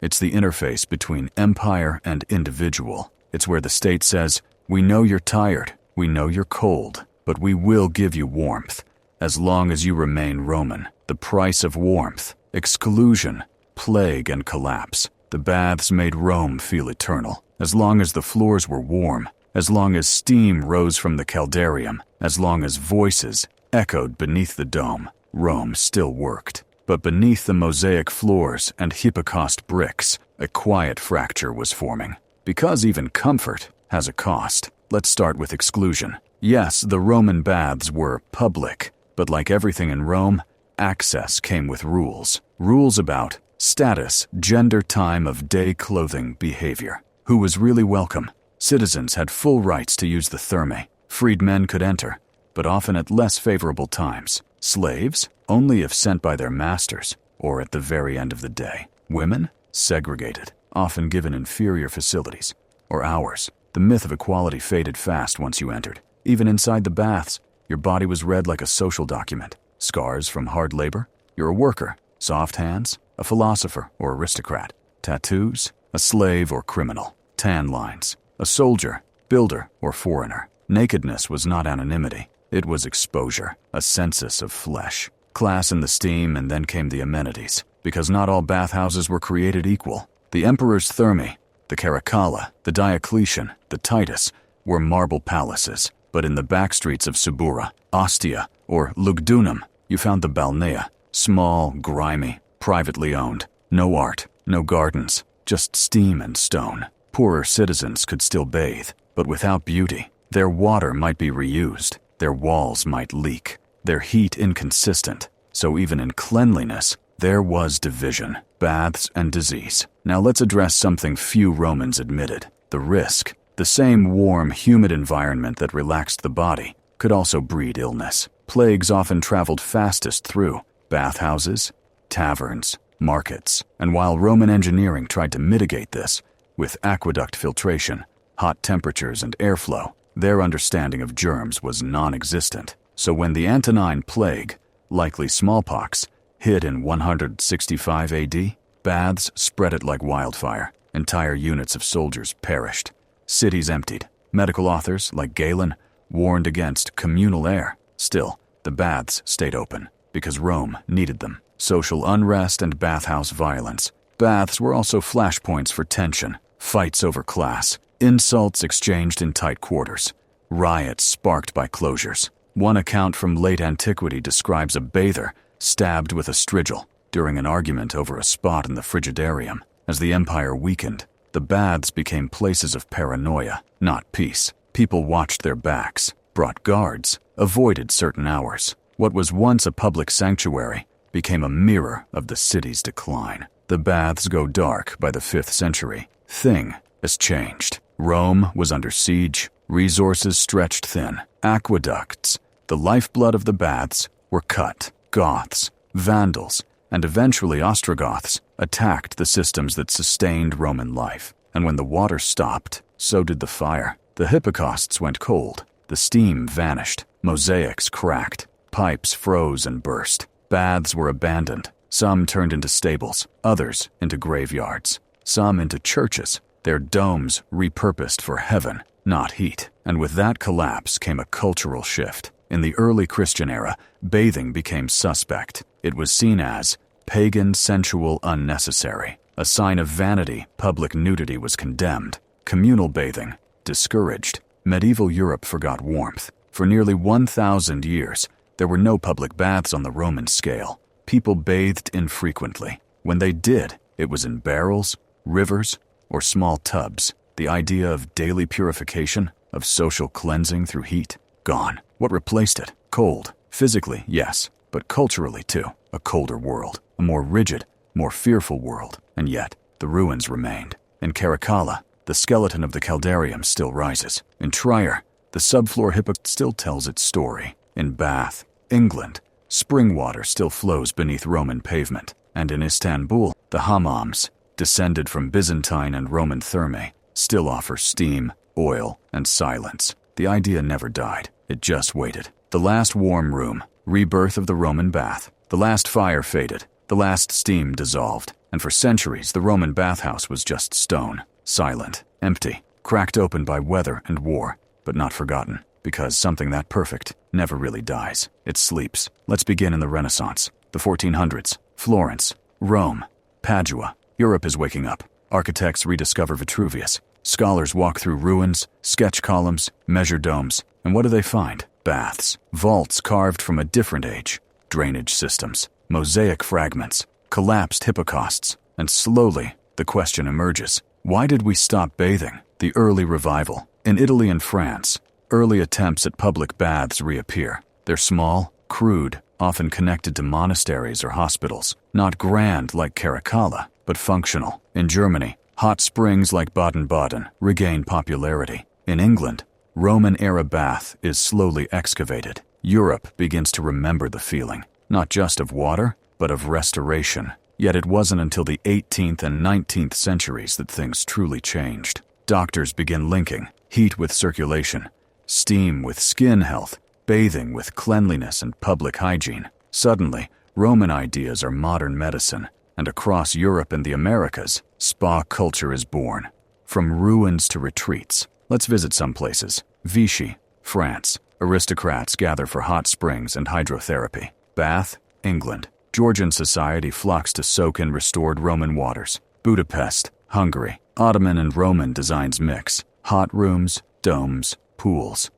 It's the interface between empire and individual. It's where the state says, we know you're tired, we know you're cold, but we will give you warmth. As long as you remain Roman, the price of warmth, exclusion, plague, and collapse. The baths made Rome feel eternal. As long as the floors were warm, as long as steam rose from the caldarium, as long as voices echoed beneath the dome, Rome still worked. But beneath the mosaic floors and Hypocaust bricks, a quiet fracture was forming. Because even comfort has a cost. Let's start with exclusion. Yes, the Roman baths were public, but like everything in Rome, access came with rules. Rules about status, gender, time of day, clothing, behavior. Who was really welcome? Citizens had full rights to use the thermae. Freedmen could enter, but often at less favorable times. Slaves? Only if sent by their masters, or at the very end of the day. Women? Segregated, often given inferior facilities, or hours. The myth of equality faded fast once you entered. Even inside the baths, your body was read like a social document. Scars from hard labor? You're a worker. Soft hands? A philosopher or aristocrat. Tattoos? A slave or criminal. Tan lines? A soldier, builder, or foreigner. Nakedness was not anonymity. It was exposure, a census of flesh. Class in the steam, and then came the amenities. Because not all bathhouses were created equal. The emperor's thermae, the Caracalla, the Diocletian, the Titus, were marble palaces. But in the backstreets of Subura, Ostia, or Lugdunum, you found the Balnea, small, grimy, privately owned. No art, no gardens, just steam and stone. Poorer citizens could still bathe, but without beauty. Their water might be reused, their walls might leak, their heat inconsistent. So even in cleanliness, there was division, baths and disease. Now let's address something few Romans admitted, the risk. The same warm, humid environment that relaxed the body could also breed illness. Plagues often traveled fastest through bathhouses, taverns, markets. And while Roman engineering tried to mitigate this with aqueduct filtration, hot temperatures, and airflow, their understanding of germs was non-existent. So when the Antonine Plague, likely smallpox, hit in 165 AD, baths spread it like wildfire. Entire units of soldiers perished. Cities emptied. Medical authors, like Galen, warned against communal air. Still, the baths stayed open, because Rome needed them. Social unrest and bathhouse violence. Baths were also flashpoints for tension, fights over class, insults exchanged in tight quarters, riots sparked by closures. One account from late antiquity describes a bather stabbed with a strigil during an argument over a spot in the frigidarium. As the empire weakened, the baths became places of paranoia, not peace. People watched their backs, brought guards, avoided certain hours. What was once a public sanctuary became a mirror of the city's decline. The baths go dark by the 5th century. Thing has changed. Rome was under siege, resources stretched thin. Aqueducts, the lifeblood of the baths, were cut. Goths, Vandals, and eventually Ostrogoths attacked the systems that sustained Roman life. And when the water stopped, so did the fire. The Hypocausts went cold. The steam vanished. Mosaics cracked. Pipes froze and burst. Baths were abandoned. Some turned into stables, others into graveyards, some into churches, their domes repurposed for heaven, not heat. And with that collapse came a cultural shift. In the early Christian era, bathing became suspect. It was seen as pagan, sensual, unnecessary. A sign of vanity, public nudity was condemned. Communal bathing, discouraged. Medieval Europe forgot warmth. For nearly 1,000 years, there were no public baths on the Roman scale. People bathed infrequently. When they did, it was in barrels, rivers, or small tubs. The idea of daily purification, of social cleansing through heat, gone. What replaced it? Cold. Physically, yes, but culturally too. A colder world, a more rigid, more fearful world. And yet, the ruins remained. In Caracalla, the skeleton of the Caldarium still rises. In Trier, the subfloor Hypocaust still tells its story. In Bath, England, spring water still flows beneath Roman pavement. And in Istanbul, the hammams, descended from Byzantine and Roman thermae, still offer steam, oil, and silence. The idea never died. It just waited. The last warm room, rebirth of the Roman bath. The last fire faded. The last steam dissolved, and for centuries the Roman bathhouse was just stone, silent, empty, cracked open by weather and war, but not forgotten, because something that perfect never really dies. It sleeps. Let's begin in the Renaissance, the 1400s, Florence, Rome, Padua. Europe is waking up. Architects rediscover Vitruvius. Scholars walk through ruins, sketch columns, measure domes, and what do they find? Baths, vaults carved from a different age, drainage systems, mosaic fragments, collapsed hypocausts, and slowly the question emerges: why did we stop bathing? The early revival. In Italy and France, early attempts at public baths reappear. They're small, crude, often connected to monasteries or hospitals, not grand like Caracalla, but functional. In Germany, hot springs like Baden-Baden regain popularity. In England, Roman-era bath is slowly excavated. Europe begins to remember the feeling, not just of water, but of restoration. Yet it wasn't until the 18th and 19th centuries that things truly changed. Doctors begin linking heat with circulation, steam with skin health, bathing with cleanliness and public hygiene. Suddenly, Roman ideas are modern medicine, and across Europe and the Americas, spa culture is born. From ruins to retreats, let's visit some places. Vichy, France. Aristocrats gather for hot springs and hydrotherapy. Bath, England. Georgian society flocks to soak in restored Roman waters. Budapest, Hungary. Ottoman and Roman designs mix. Hot rooms, domes, pools.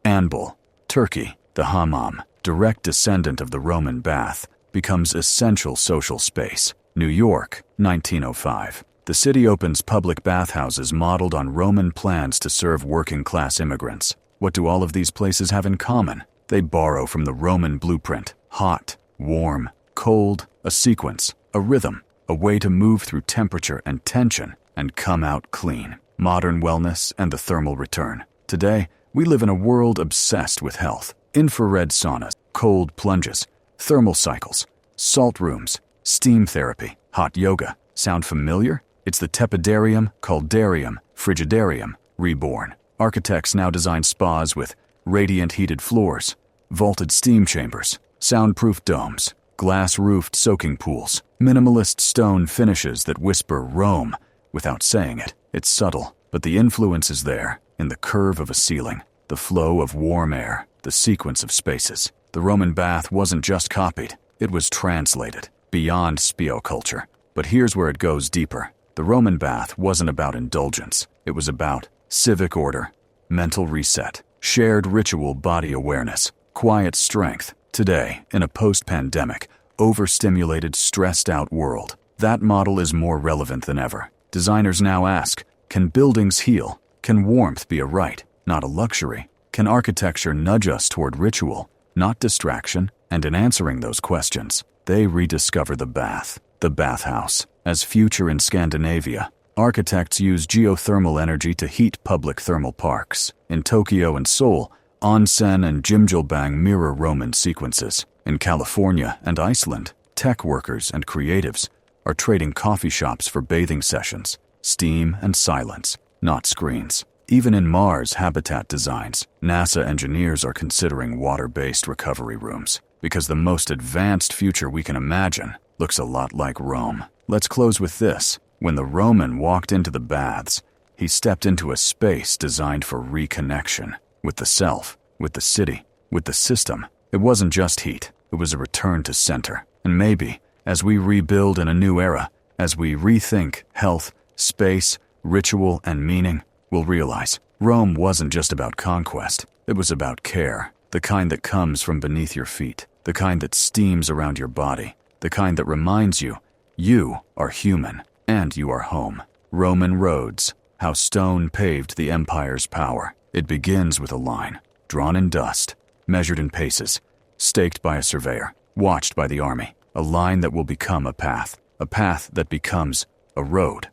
Anbul, Turkey. The hammam, direct descendant of the Roman bath, becomes essential social space. New York, 1905. The city opens public bathhouses modeled on Roman plans to serve working-class immigrants. What do all of these places have in common? They borrow from the Roman blueprint. Hot, warm, cold, a sequence, a rhythm, a way to move through temperature and tension and come out clean. Modern wellness and the thermal return. Today, we live in a world obsessed with health. Infrared saunas, cold plunges, thermal cycles, salt rooms, steam therapy, hot yoga. Sound familiar? It's the tepidarium, caldarium, frigidarium, reborn. Architects now design spas with radiant heated floors, vaulted steam chambers, soundproof domes, glass-roofed soaking pools, minimalist stone finishes that whisper Rome without saying it. It's subtle, but the influence is there, in the curve of a ceiling, the flow of warm air, the sequence of spaces. The Roman bath wasn't just copied, it was translated, beyond spio culture. But here's where it goes deeper. The Roman bath wasn't about indulgence, it was about civic order, mental reset, shared ritual body awareness, quiet strength. Today, in a post-pandemic, overstimulated, stressed-out world, that model is more relevant than ever. Designers now ask, can buildings heal? Can warmth be a right, not a luxury? Can architecture nudge us toward ritual, not distraction? And in answering those questions, they rediscover the bathhouse, as future in Scandinavia. Architects use geothermal energy to heat public thermal parks. In Tokyo and Seoul, onsen and jjimjilbang mirror Roman sequences. In California and Iceland, tech workers and creatives are trading coffee shops for bathing sessions. Steam and silence, not screens. Even in Mars habitat designs, NASA engineers are considering water-based recovery rooms, because the most advanced future we can imagine looks a lot like Rome. Let's close with this. When the Roman walked into the baths, he stepped into a space designed for reconnection with the self, with the city, with the system. It wasn't just heat, it was a return to center. And maybe, as we rebuild in a new era, as we rethink health, space, ritual, and meaning, we'll realize Rome wasn't just about conquest, it was about care. The kind that comes from beneath your feet, the kind that steams around your body, the kind that reminds you, you are human, and you are home. Roman roads, how stone paved the empire's power. It begins with a line, drawn in dust, measured in paces, staked by a surveyor, watched by the army. A line that will become a path that becomes a road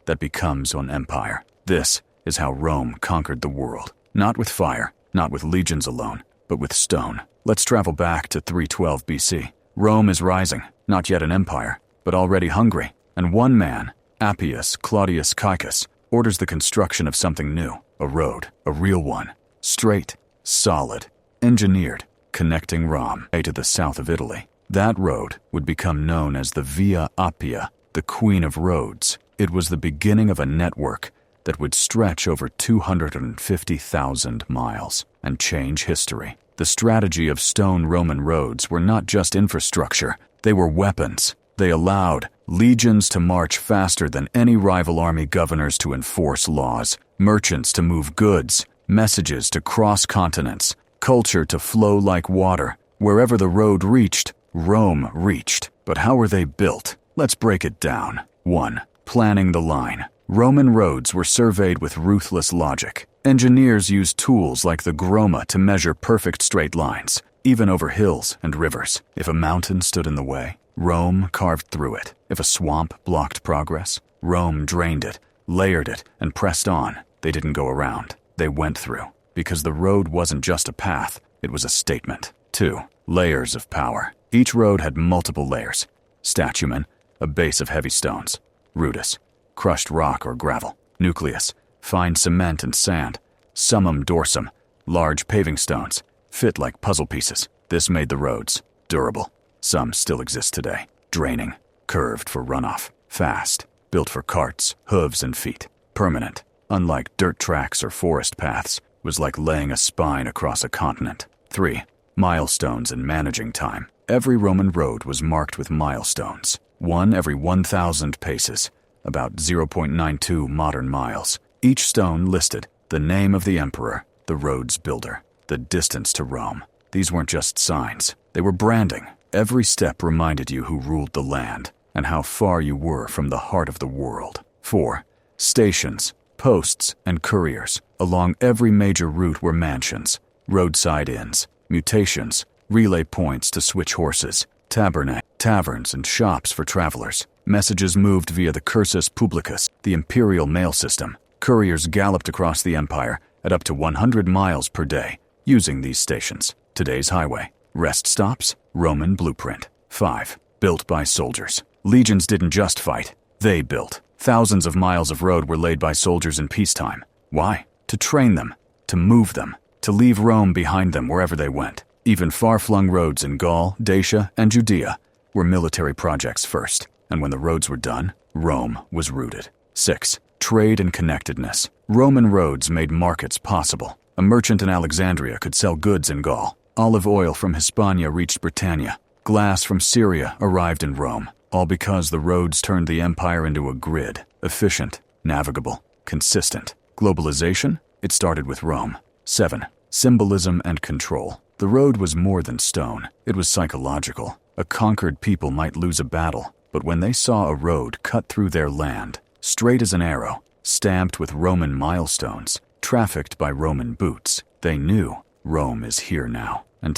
that becomes an empire. This is how Rome conquered the world. Not with fire, not with legions alone, but with stone. Let's travel back to 312 BC. Rome is rising, not yet an empire, but already hungry. And one man, Appius Claudius Caecus, orders the construction of something new. A road, a real one. Straight, solid, engineered, connecting Rome to the south of Italy. That road would become known as the Via Appia, the Queen of Roads. It was the beginning of a network that would stretch over 250,000 miles and change history. The strategy of stone Roman roads were not just infrastructure, they were weapons. They allowed legions to march faster than any rival army, governors to enforce laws, merchants to move goods, messages to cross continents, culture to flow like water. Wherever the road reached, Rome reached. But how were they built? Let's break it down. 1. Planning the line. Roman roads were surveyed with ruthless logic. Engineers used tools like the groma to measure perfect straight lines, even over hills and rivers. If a mountain stood in the way, Rome carved through it. If a swamp blocked progress, Rome drained it, layered it, and pressed on. They didn't go around. They went through. Because the road wasn't just a path, it was a statement. 2. Layers of power. Each road had multiple layers. Statumen, a base of heavy stones. Rudus, crushed rock or gravel. Nucleus, fine cement and sand. Summum dorsum, large paving stones, fit like puzzle pieces. This made the roads durable. Some still exist today. Draining, curved for runoff. Fast, built for carts, hooves, and feet. Permanent, unlike dirt tracks or forest paths, was like laying a spine across a continent. 3. Milestones in managing time. Every Roman road was marked with milestones. One every 1,000 paces, about 0.92 modern miles. Each stone listed the name of the emperor, the road's builder, the distance to Rome. These weren't just signs. They were branding. Every step reminded you who ruled the land and how far you were from the heart of the world. 4. Stations, posts, and couriers. Along every major route were mansions, roadside inns, mutations, relay points to switch horses, taverns, and shops for travelers. Messages moved via the cursus publicus, the imperial mail system. Couriers galloped across the empire at up to 100 miles per day, using these stations. Today's highway. Rest stops, Roman blueprint. 5. Built by soldiers. Legions didn't just fight, they built. Thousands of miles of road were laid by soldiers in peacetime. Why? To train them, to move them, to leave Rome behind them wherever they went. Even far-flung roads in Gaul, Dacia, and Judea were military projects first, and when the roads were done, Rome was rooted. 6. Trade and connectedness. Roman roads made markets possible. A merchant in Alexandria could sell goods in Gaul. Olive oil from Hispania reached Britannia. Glass from Syria arrived in Rome, all because the roads turned the empire into a grid, efficient, navigable, consistent. Globalization? It started with Rome. 7. Symbolism and control. The road was more than stone. It was psychological. A conquered people might lose a battle, but when they saw a road cut through their land, straight as an arrow, stamped with Roman milestones, trafficked by Roman boots, they knew Rome is here now. And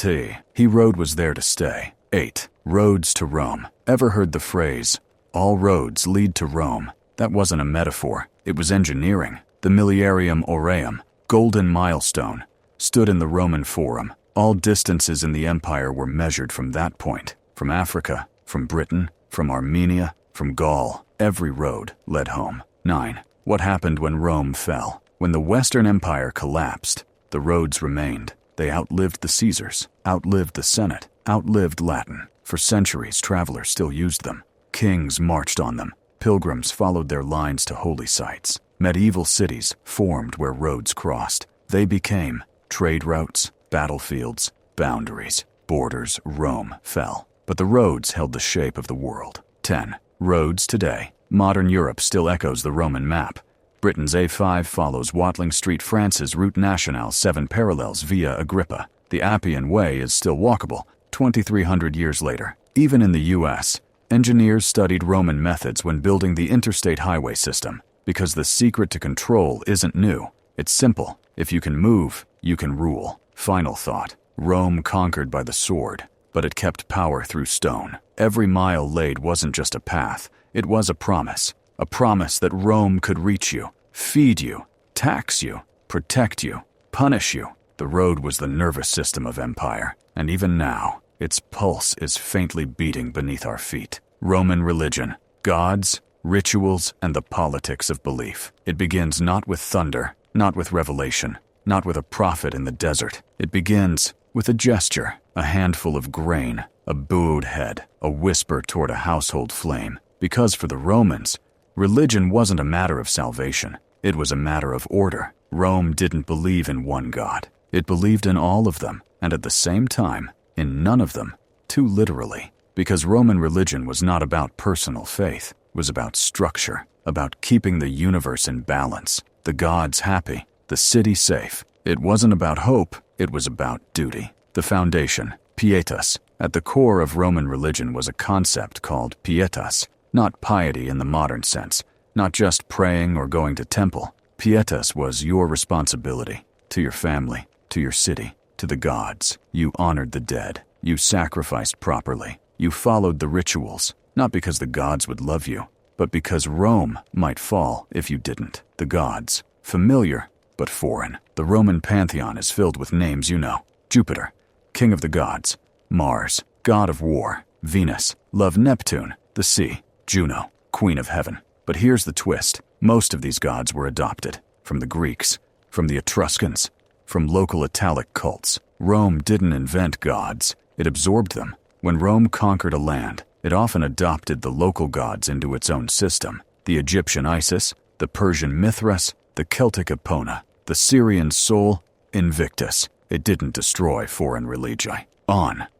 he road was there to stay. 8. Roads to Rome. Ever heard the phrase, all roads lead to Rome? That wasn't a metaphor. It was engineering. The Miliarium Aureum, golden milestone, stood in the Roman Forum. All distances in the empire were measured from that point. From Africa, from Britain, from Armenia, from Gaul, every road led home. 9. What happened when Rome fell? When the Western Empire collapsed, the roads remained. They outlived the Caesars, outlived the Senate, outlived Latin. For centuries, travelers still used them. Kings marched on them. Pilgrims followed their lines to holy sites. Medieval cities formed where roads crossed. They became trade routes, battlefields, boundaries, borders. Rome fell, but the roads held the shape of the world. 10. Roads today. Modern Europe still echoes the Roman map. Britain's A5 follows Watling Street. France's Route Nationale 7 parallels Via Agrippa. The Appian Way is still walkable 2,300 years later. Even in the U.S., engineers studied Roman methods when building the interstate highway system, because the secret to control isn't new. It's simple. If you can move, you can rule. Final thought. Rome conquered by the sword, but it kept power through stone. Every mile laid wasn't just a path, it was a promise that Rome could reach you, feed you, tax you, protect you, punish you. The road was the nervous system of empire, and even now, its pulse is faintly beating beneath our feet. Roman religion, gods, rituals, and the politics of belief. It begins not with thunder, not with revelation, not with a prophet in the desert. It begins with a gesture, a handful of grain, a bowed head, a whisper toward a household flame. Because for the Romans, religion wasn't a matter of salvation. It was a matter of order. Rome didn't believe in one god. It believed in all of them, and at the same time, in none of them, too literally. Because Roman religion was not about personal faith. It was about structure, about keeping the universe in balance, the gods happy, the city safe. It wasn't about hope, it was about duty. The foundation, pietas, at the core of Roman religion was a concept called pietas, not piety in the modern sense, not just praying or going to temple. Pietas was your responsibility, to your family, to your city, to the gods. You honored the dead. You sacrificed properly. You followed the rituals, not because the gods would love you, but because Rome might fall if you didn't. The gods, familiar but foreign. The Roman pantheon is filled with names you know. Jupiter, king of the gods. Mars, god of war. Venus, love Neptune. The sea, Juno, queen of heaven. But here's the twist. Most of these gods were adopted from the Greeks, from the Etruscans, from local Italic cults. Rome didn't invent gods, it absorbed them. When Rome conquered a land, it often adopted the local gods into its own system. The Egyptian Isis, the Persian Mithras, the Celtic Epona, the Syrian Sol, Invictus. It didn't destroy foreign religi.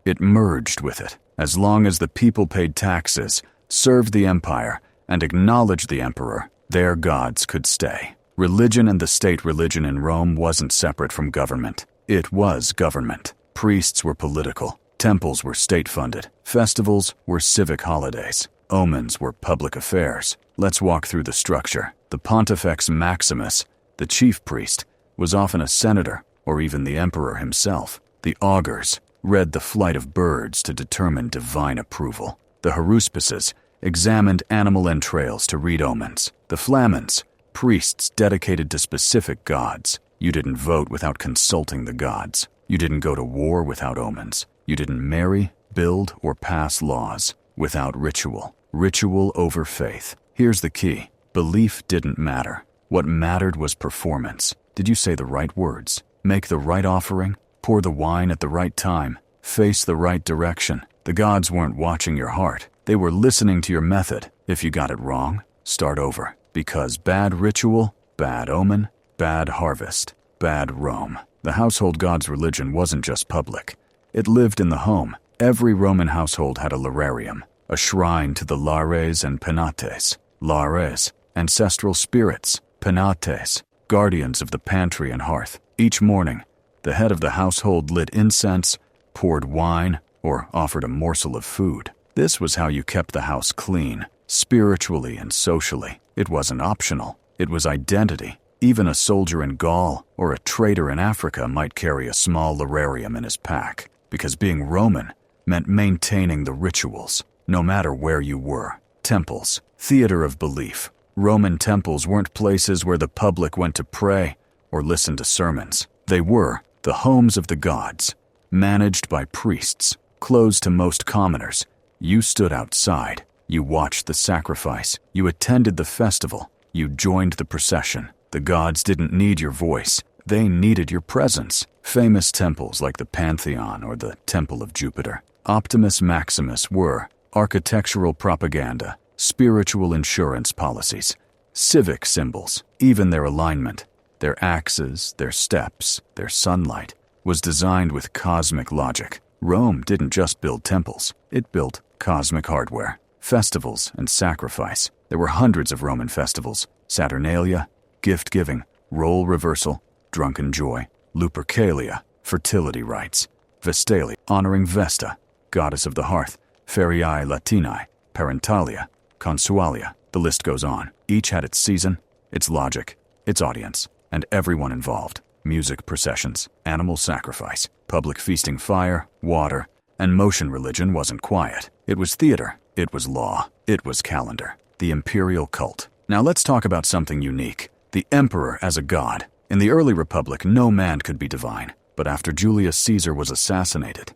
It merged with it. As long as the people paid taxes, served the empire, and acknowledged the emperor, their gods could stay. Religion and the state religion in Rome wasn't separate from government. It was government. Priests were political. Temples were state-funded. Festivals were civic holidays. Omens were public affairs. Let's walk through the structure. The Pontifex Maximus, the chief priest, was often a senator or even the emperor himself. The augurs read the flight of birds to determine divine approval. The haruspices examined animal entrails to read omens. The flamens, priests dedicated to specific gods. You didn't vote without consulting the gods. You didn't go to war without omens. You didn't marry, build, or pass laws without ritual. Ritual over faith. Here's the key. Belief didn't matter. What mattered was performance. Did you say the right words? Make the right offering? Pour the wine at the right time? Face the right direction? The gods weren't watching your heart. They were listening to your method. If you got it wrong, start over. Because bad ritual, bad omen, bad harvest, bad Rome. The household god's religion wasn't just public. It lived in the home. Every Roman household had a lararium, a shrine to the lares and penates. Lares, ancestral spirits. Penates, guardians of the pantry and hearth. Each morning, the head of the household lit incense, poured wine, or offered a morsel of food. This was how you kept the house clean, spiritually and socially. It wasn't optional. It was identity. Even a soldier in Gaul or a trader in Africa might carry a small lararium in his pack, because being Roman meant maintaining the rituals, no matter where you were. Temples, theater of belief. Roman temples weren't places where the public went to pray or listen to sermons. They were the homes of the gods, managed by priests, closed to most commoners. You stood outside. You watched the sacrifice. You attended the festival. You joined the procession. The gods didn't need your voice. They needed your presence. Famous temples like the Pantheon or the Temple of Jupiter, Optimus Maximus were architectural propaganda, spiritual insurance policies, civic symbols. Even their alignment, their axes, their steps, their sunlight, was designed with cosmic logic. Rome didn't just build temples. It built cosmic hardware. Festivals and sacrifice. There were hundreds of Roman festivals. Saturnalia, gift-giving, role reversal, drunken joy, Lupercalia, fertility rites, Vestalia, honoring Vesta, goddess of the hearth, Feriae Latinae, Parentalia, Consualia. The list goes on. Each had its season, its logic, its audience, and everyone involved. Music processions, animal sacrifice, public feasting, fire, water, and motion. Religion wasn't quiet. It was theater. It was law. It was calendar. The imperial cult. Now let's talk about something unique. The emperor as a god. In the early republic, no man could be divine. But after Julius Caesar was assassinated,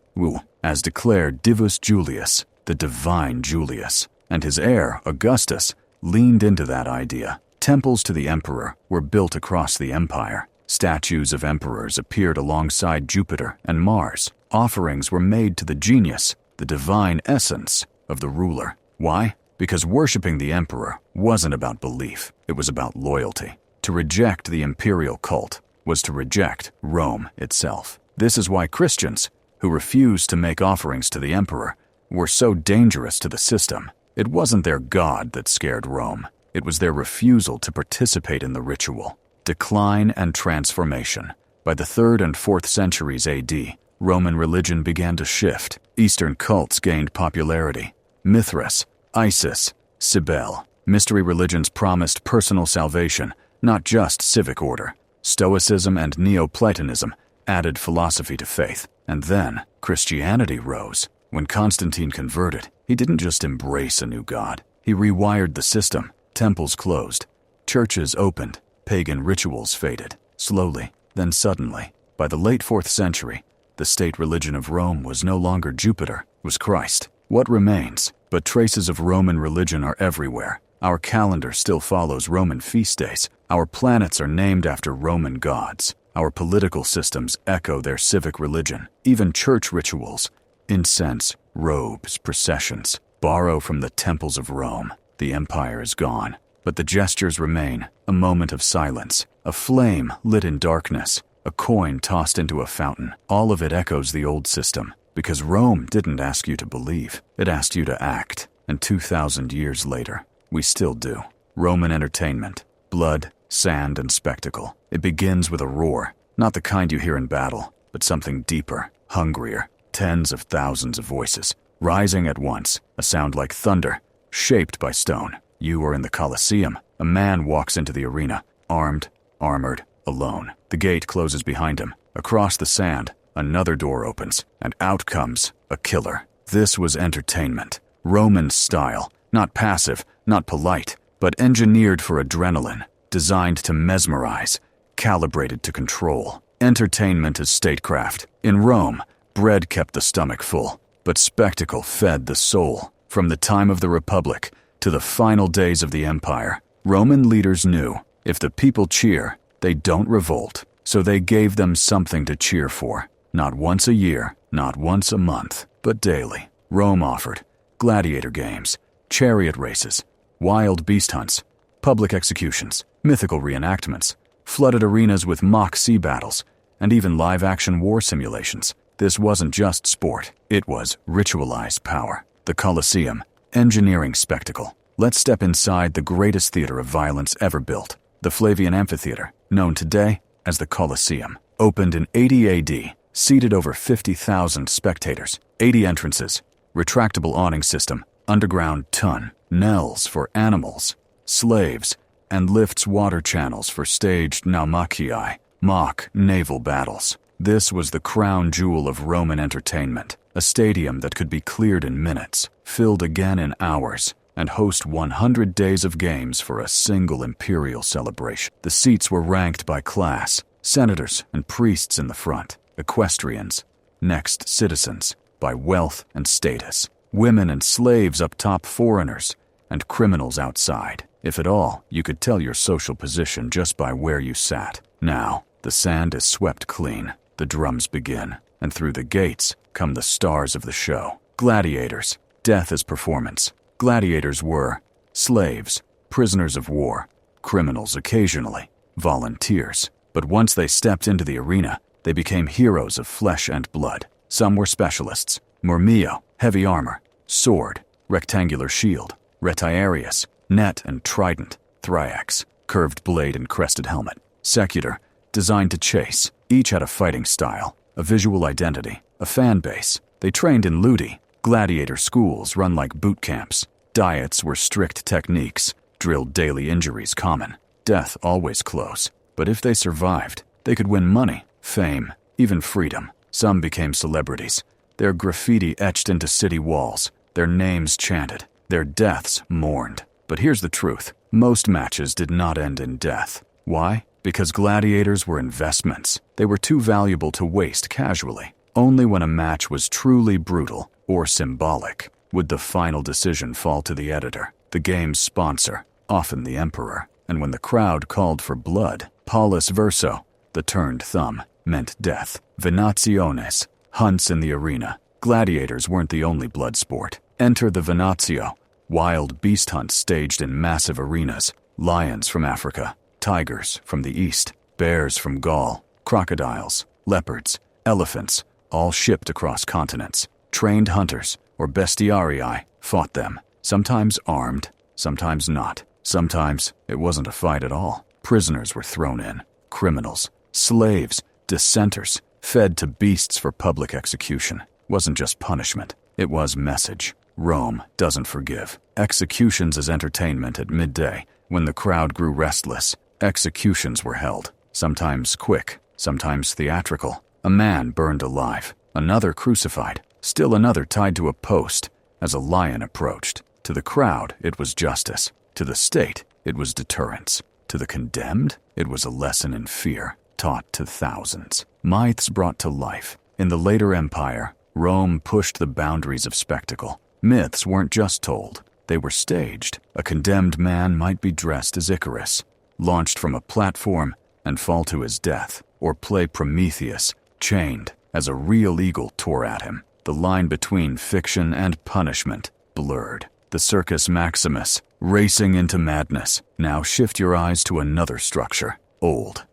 as declared Divus Julius, the divine Julius, and his heir, Augustus, leaned into that idea. Temples to the emperor were built across the empire. Statues of emperors appeared alongside Jupiter and Mars. Offerings were made to the genius, the divine essence of the ruler. Why? Because worshipping the emperor wasn't about belief, it was about loyalty. To reject the imperial cult was to reject Rome itself. This is why Christians, who refused to make offerings to the emperor, were so dangerous to the system. It wasn't their god that scared Rome. It was their refusal to participate in the ritual. Decline and transformation. By the 3rd and 4th centuries AD, Roman religion began to shift. Eastern cults gained popularity. Mithras, Isis, Cybele. Mystery religions promised personal salvation, not just civic order. Stoicism and Neoplatonism added philosophy to faith. And then Christianity rose. When Constantine converted, he didn't just embrace a new god. He rewired the system. Temples closed. Churches opened. Pagan rituals faded. Slowly, then suddenly. By the late 4th century, the state religion of Rome was no longer Jupiter, it was Christ. What remains? But traces of Roman religion are everywhere. Our calendar still follows Roman feast days. Our planets are named after Roman gods. Our political systems echo their civic religion. Even church rituals, incense, robes, processions, borrow from the temples of Rome. The empire is gone, but the gestures remain. A moment of silence, a flame lit in darkness, a coin tossed into a fountain. All of it echoes the old system, because Rome didn't ask you to believe. It asked you to act. And 2,000 years later, we still do. Roman entertainment, blood, sand, and spectacle. It begins with a roar, not the kind you hear in battle, but something deeper, hungrier. Tens of thousands of voices, rising at once, a sound like thunder, shaped by stone. You are in the Colosseum. A man walks into the arena, armed, armored, alone. The gate closes behind him. Across the sand, another door opens, and out comes a killer. This was entertainment. Roman style, not passive, not polite, but engineered for adrenaline, designed to mesmerize, calibrated to control. Entertainment is statecraft. In Rome, bread kept the stomach full, but spectacle fed the soul. From the time of the Republic to the final days of the empire, Roman leaders knew if the people cheer, they don't revolt. So they gave them something to cheer for. Not once a year, not once a month, but daily. Rome offered gladiator games, chariot races, wild beast hunts, public executions, mythical reenactments, flooded arenas with mock sea battles, and even live-action war simulations. This wasn't just sport, it was ritualized power. The Colosseum, engineering spectacle. Let's step inside the greatest theater of violence ever built. The Flavian Amphitheater, known today as the Colosseum, opened in 80 AD, seated over 50,000 spectators, 80 entrances, retractable awning system, underground tunnels for animals, slaves, and lifts water channels for staged naumachii, mock naval battles. This was the crown jewel of Roman entertainment, a stadium that could be cleared in minutes, filled again in hours, and host 100 days of games for a single imperial celebration. The seats were ranked by class, senators and priests in the front, equestrians, next citizens, by wealth and status, women and slaves up top, foreigners, and criminals outside. If at all, you could tell your social position just by where you sat. Now, the sand is swept clean, the drums begin, and through the gates come the stars of the show. Gladiators, death as performance. Gladiators were slaves, prisoners of war, criminals occasionally, volunteers. But once they stepped into the arena, they became heroes of flesh and blood. Some were specialists: murmillo, heavy armor; sword, rectangular shield; retiarius, net and trident; thriax, curved blade and crested helmet; secutor, designed to chase. Each had a fighting style, a visual identity, a fan base. They trained in ludi, gladiator schools run like boot camps. Diets were strict techniques, drilled daily injuries common. Death always close. But if they survived, they could win money, fame, even freedom. Some became celebrities, their graffiti etched into city walls, their names chanted, their deaths mourned. But here's the truth: most matches did not end in death. Why? Because gladiators were investments. They were too valuable to waste casually. Only when a match was truly brutal or symbolic would the final decision fall to the editor, the game's sponsor, often the emperor. And when the crowd called for blood, Paulus verso, the turned thumb, meant death. Venationes, hunts in the arena, gladiators weren't the only blood sport. Enter the venatio, wild beast hunts staged in massive arenas, lions from Africa, tigers from the east, bears from Gaul, crocodiles, leopards, elephants, all shipped across continents. Trained hunters, or bestiarii, fought them, sometimes armed, sometimes not. Sometimes it wasn't a fight at all. Prisoners were thrown in, criminals, slaves, dissenters, fed to beasts for public execution. Wasn't just punishment, it was message. Rome doesn't forgive. Executions as entertainment at midday, when the crowd grew restless. Executions were held, sometimes quick, sometimes theatrical. A man burned alive, another crucified, still another tied to a post as a lion approached. To the crowd, it was justice. To the state, it was deterrence. To the condemned, it was a lesson in fear, taught to thousands. Myths brought to life. In the later empire, Rome pushed the boundaries of spectacle. Myths weren't just told, they were staged. A condemned man might be dressed as Icarus, launched from a platform and fall to his death, or play Prometheus, chained as a real eagle tore at him. The line between fiction and punishment blurred. The Circus Maximus, racing into madness. Now shift your eyes to another structure. Old,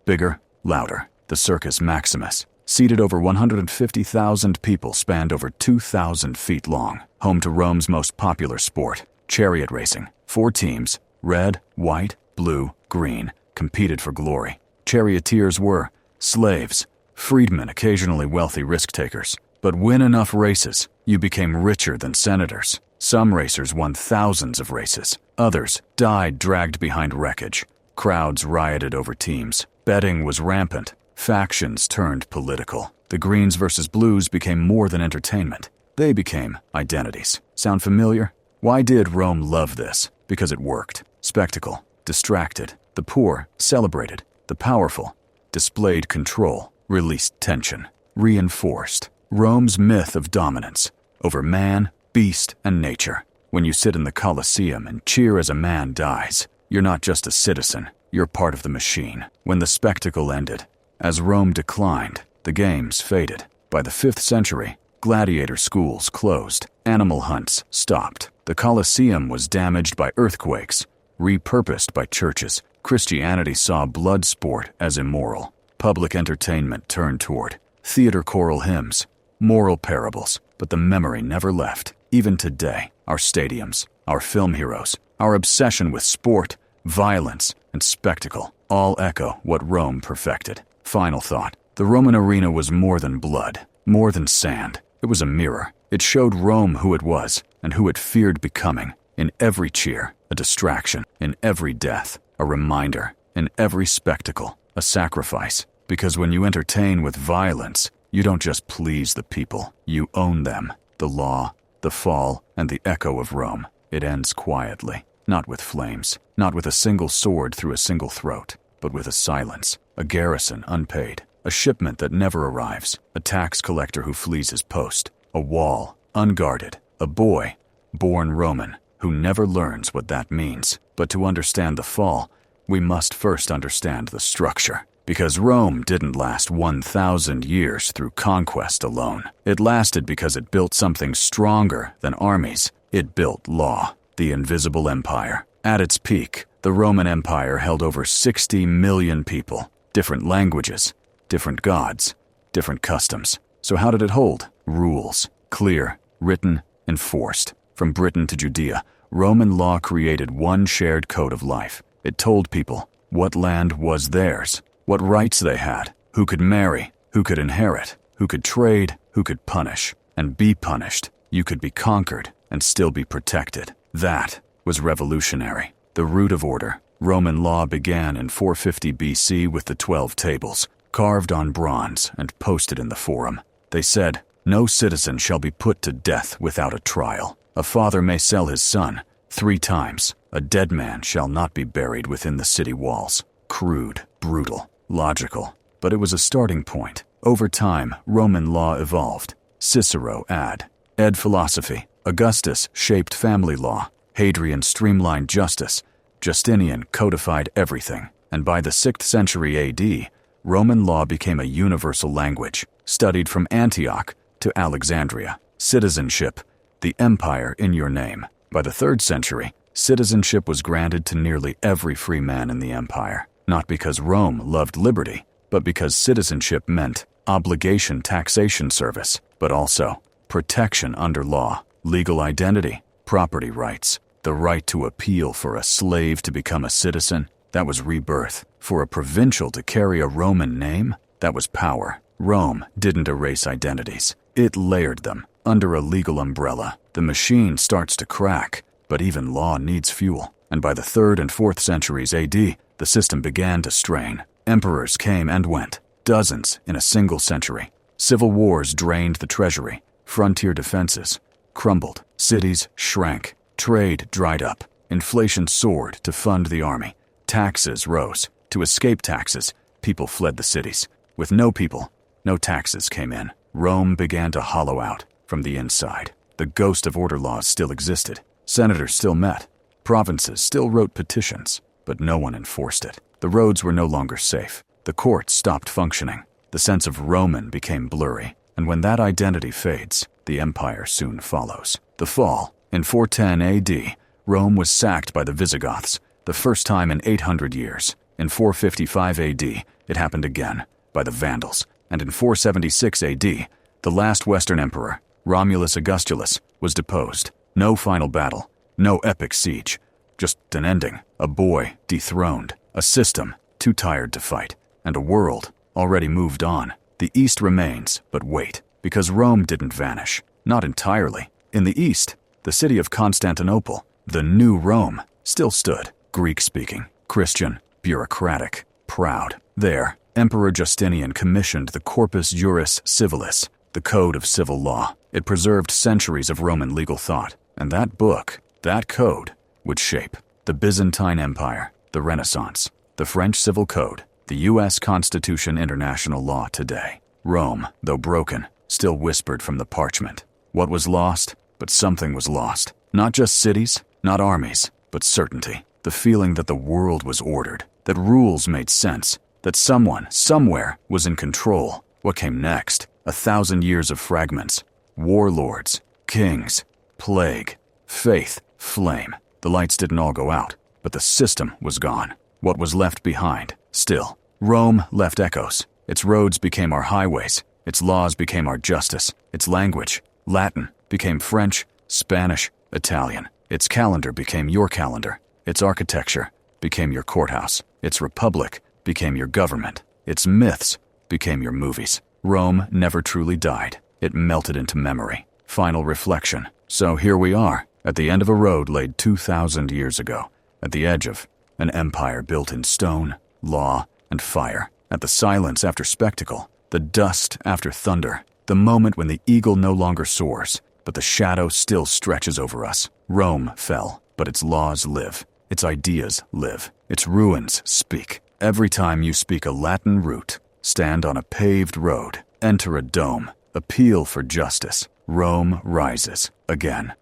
bigger, louder. The Circus Maximus, seated over 150,000 people, spanned over 2,000 feet long. Home to Rome's most popular sport, chariot racing. 4 teams, red, white, blue, green, competed for glory. Charioteers were slaves, freedmen, occasionally wealthy risk-takers. But win enough races, you became richer than senators. Some racers won thousands of races. Others died dragged behind wreckage. Crowds rioted over teams. Betting was rampant. Factions turned political. The Greens versus Blues became more than entertainment. They became identities. Sound familiar? Why did Rome love this? Because it worked. Spectacle, distracted. The poor celebrated. The powerful displayed control, released tension, reinforced Rome's myth of dominance over man, beast, and nature. When you sit in the Colosseum and cheer as a man dies, you're not just a citizen, you're part of the machine. When the spectacle ended, as Rome declined, the games faded. By the 5th century, gladiator schools closed, animal hunts stopped. The Colosseum was damaged by earthquakes, repurposed by churches. Christianity saw blood sport as immoral. Public entertainment turned toward theater choral hymns, moral parables, but the memory never left. Even today, our stadiums, our film heroes, our obsession with sport, violence, and spectacle all echo what Rome perfected. Final thought. The Roman arena was more than blood, more than sand. It was a mirror. It showed Rome who it was and who it feared becoming. In every cheer, a distraction. In every death, a reminder. In every spectacle, a sacrifice. Because when you entertain with violence, you don't just please the people, you own them. The law, the fall, and the echo of Rome. It ends quietly, not with flames, not with a single sword through a single throat, but with a silence, a garrison unpaid, a shipment that never arrives, a tax collector who flees his post, a wall unguarded, a boy, born Roman, who never learns what that means. But to understand the fall, we must first understand the structure. Because Rome didn't last 1,000 years through conquest alone. It lasted because it built something stronger than armies. It built law, the invisible empire. At its peak, the Roman Empire held over 60 million people. Different languages, different gods, different customs. So how did it hold? Rules. Clear, written, enforced. From Britain to Judea, Roman law created one shared code of life. It told people what land was theirs, what rights they had, who could marry, who could inherit, who could trade, who could punish, and be punished. You could be conquered and still be protected. That was revolutionary. The root of order. Roman law began in 450 BC with the 12 tables, carved on bronze and posted in the Forum. They said, "No citizen shall be put to death without a trial. A father may sell his son 3 times. A dead man shall not be buried within the city walls." Crude, brutal, logical, but it was a starting point. Over time, Roman law evolved. Cicero ed philosophy. Augustus shaped family law. Hadrian streamlined justice. Justinian codified everything. And by the 6th century AD, Roman law became a universal language, studied from Antioch to Alexandria. Citizenship, the empire in your name. By the 3rd century, citizenship was granted to nearly every free man in the empire, not because Rome loved liberty, but because citizenship meant obligation taxation service, but also protection under law, legal identity, property rights, the right to appeal for a slave to become a citizen. That was rebirth. For a provincial to carry a Roman name, that was power. Rome didn't erase identities. It layered them under a legal umbrella. The machine starts to crack, but even law needs fuel. And by the 3rd and 4th centuries AD, the system began to strain. Emperors came and went, dozens in a single century. Civil wars drained the treasury. Frontier defenses crumbled. Cities shrank. Trade dried up. Inflation soared to fund the army. Taxes rose. To escape taxes, people fled the cities. With no people, no taxes came in. Rome began to hollow out from the inside. The ghost of order laws still existed. Senators still met. Provinces still wrote petitions, but no one enforced it. The roads were no longer safe. The courts stopped functioning. The sense of Roman became blurry. And when that identity fades, the empire soon follows. The fall. In 410 AD, Rome was sacked by the Visigoths, the first time in 800 years. In 455 AD, it happened again, by the Vandals. And in 476 AD, the last Western emperor, Romulus Augustulus, was deposed. No final battle, no epic siege, just an ending, a boy dethroned, a system too tired to fight, and a world already moved on. The East remains, but wait, because Rome didn't vanish, not entirely. In the East, the city of Constantinople, the new Rome, still stood, Greek-speaking, Christian, bureaucratic, proud. There, Emperor Justinian commissioned the Corpus Juris Civilis, the Code of Civil Law. It preserved centuries of Roman legal thought, and that book, that code, would shape the Byzantine Empire, the Renaissance, the French Civil Code, the U.S. Constitution, international law today. Rome, though broken, still whispered from the parchment. What was lost? But something was lost. Not just cities, not armies, but certainty. The feeling that the world was ordered, that rules made sense, that someone, somewhere, was in control. What came next? 1,000 years of fragments. Warlords, kings, plague, faith, flame. The lights didn't all go out, but the system was gone. What was left behind? Still, Rome left echoes. Its roads became our highways. Its laws became our justice. Its language, Latin, became French, Spanish, Italian. Its calendar became your calendar. Its architecture became your courthouse. Its republic became your government. Its myths became your movies. Rome never truly died. It melted into memory. Final reflection. So here we are, at the end of a road laid 2,000 years ago, at the edge of an empire built in stone, law, and fire. At the silence after spectacle, the dust after thunder, the moment when the eagle no longer soars, but the shadow still stretches over us. Rome fell, but its laws live. Its ideas live. Its ruins speak. Every time you speak a Latin root, stand on a paved road, enter a dome, appeal for justice, Rome rises again.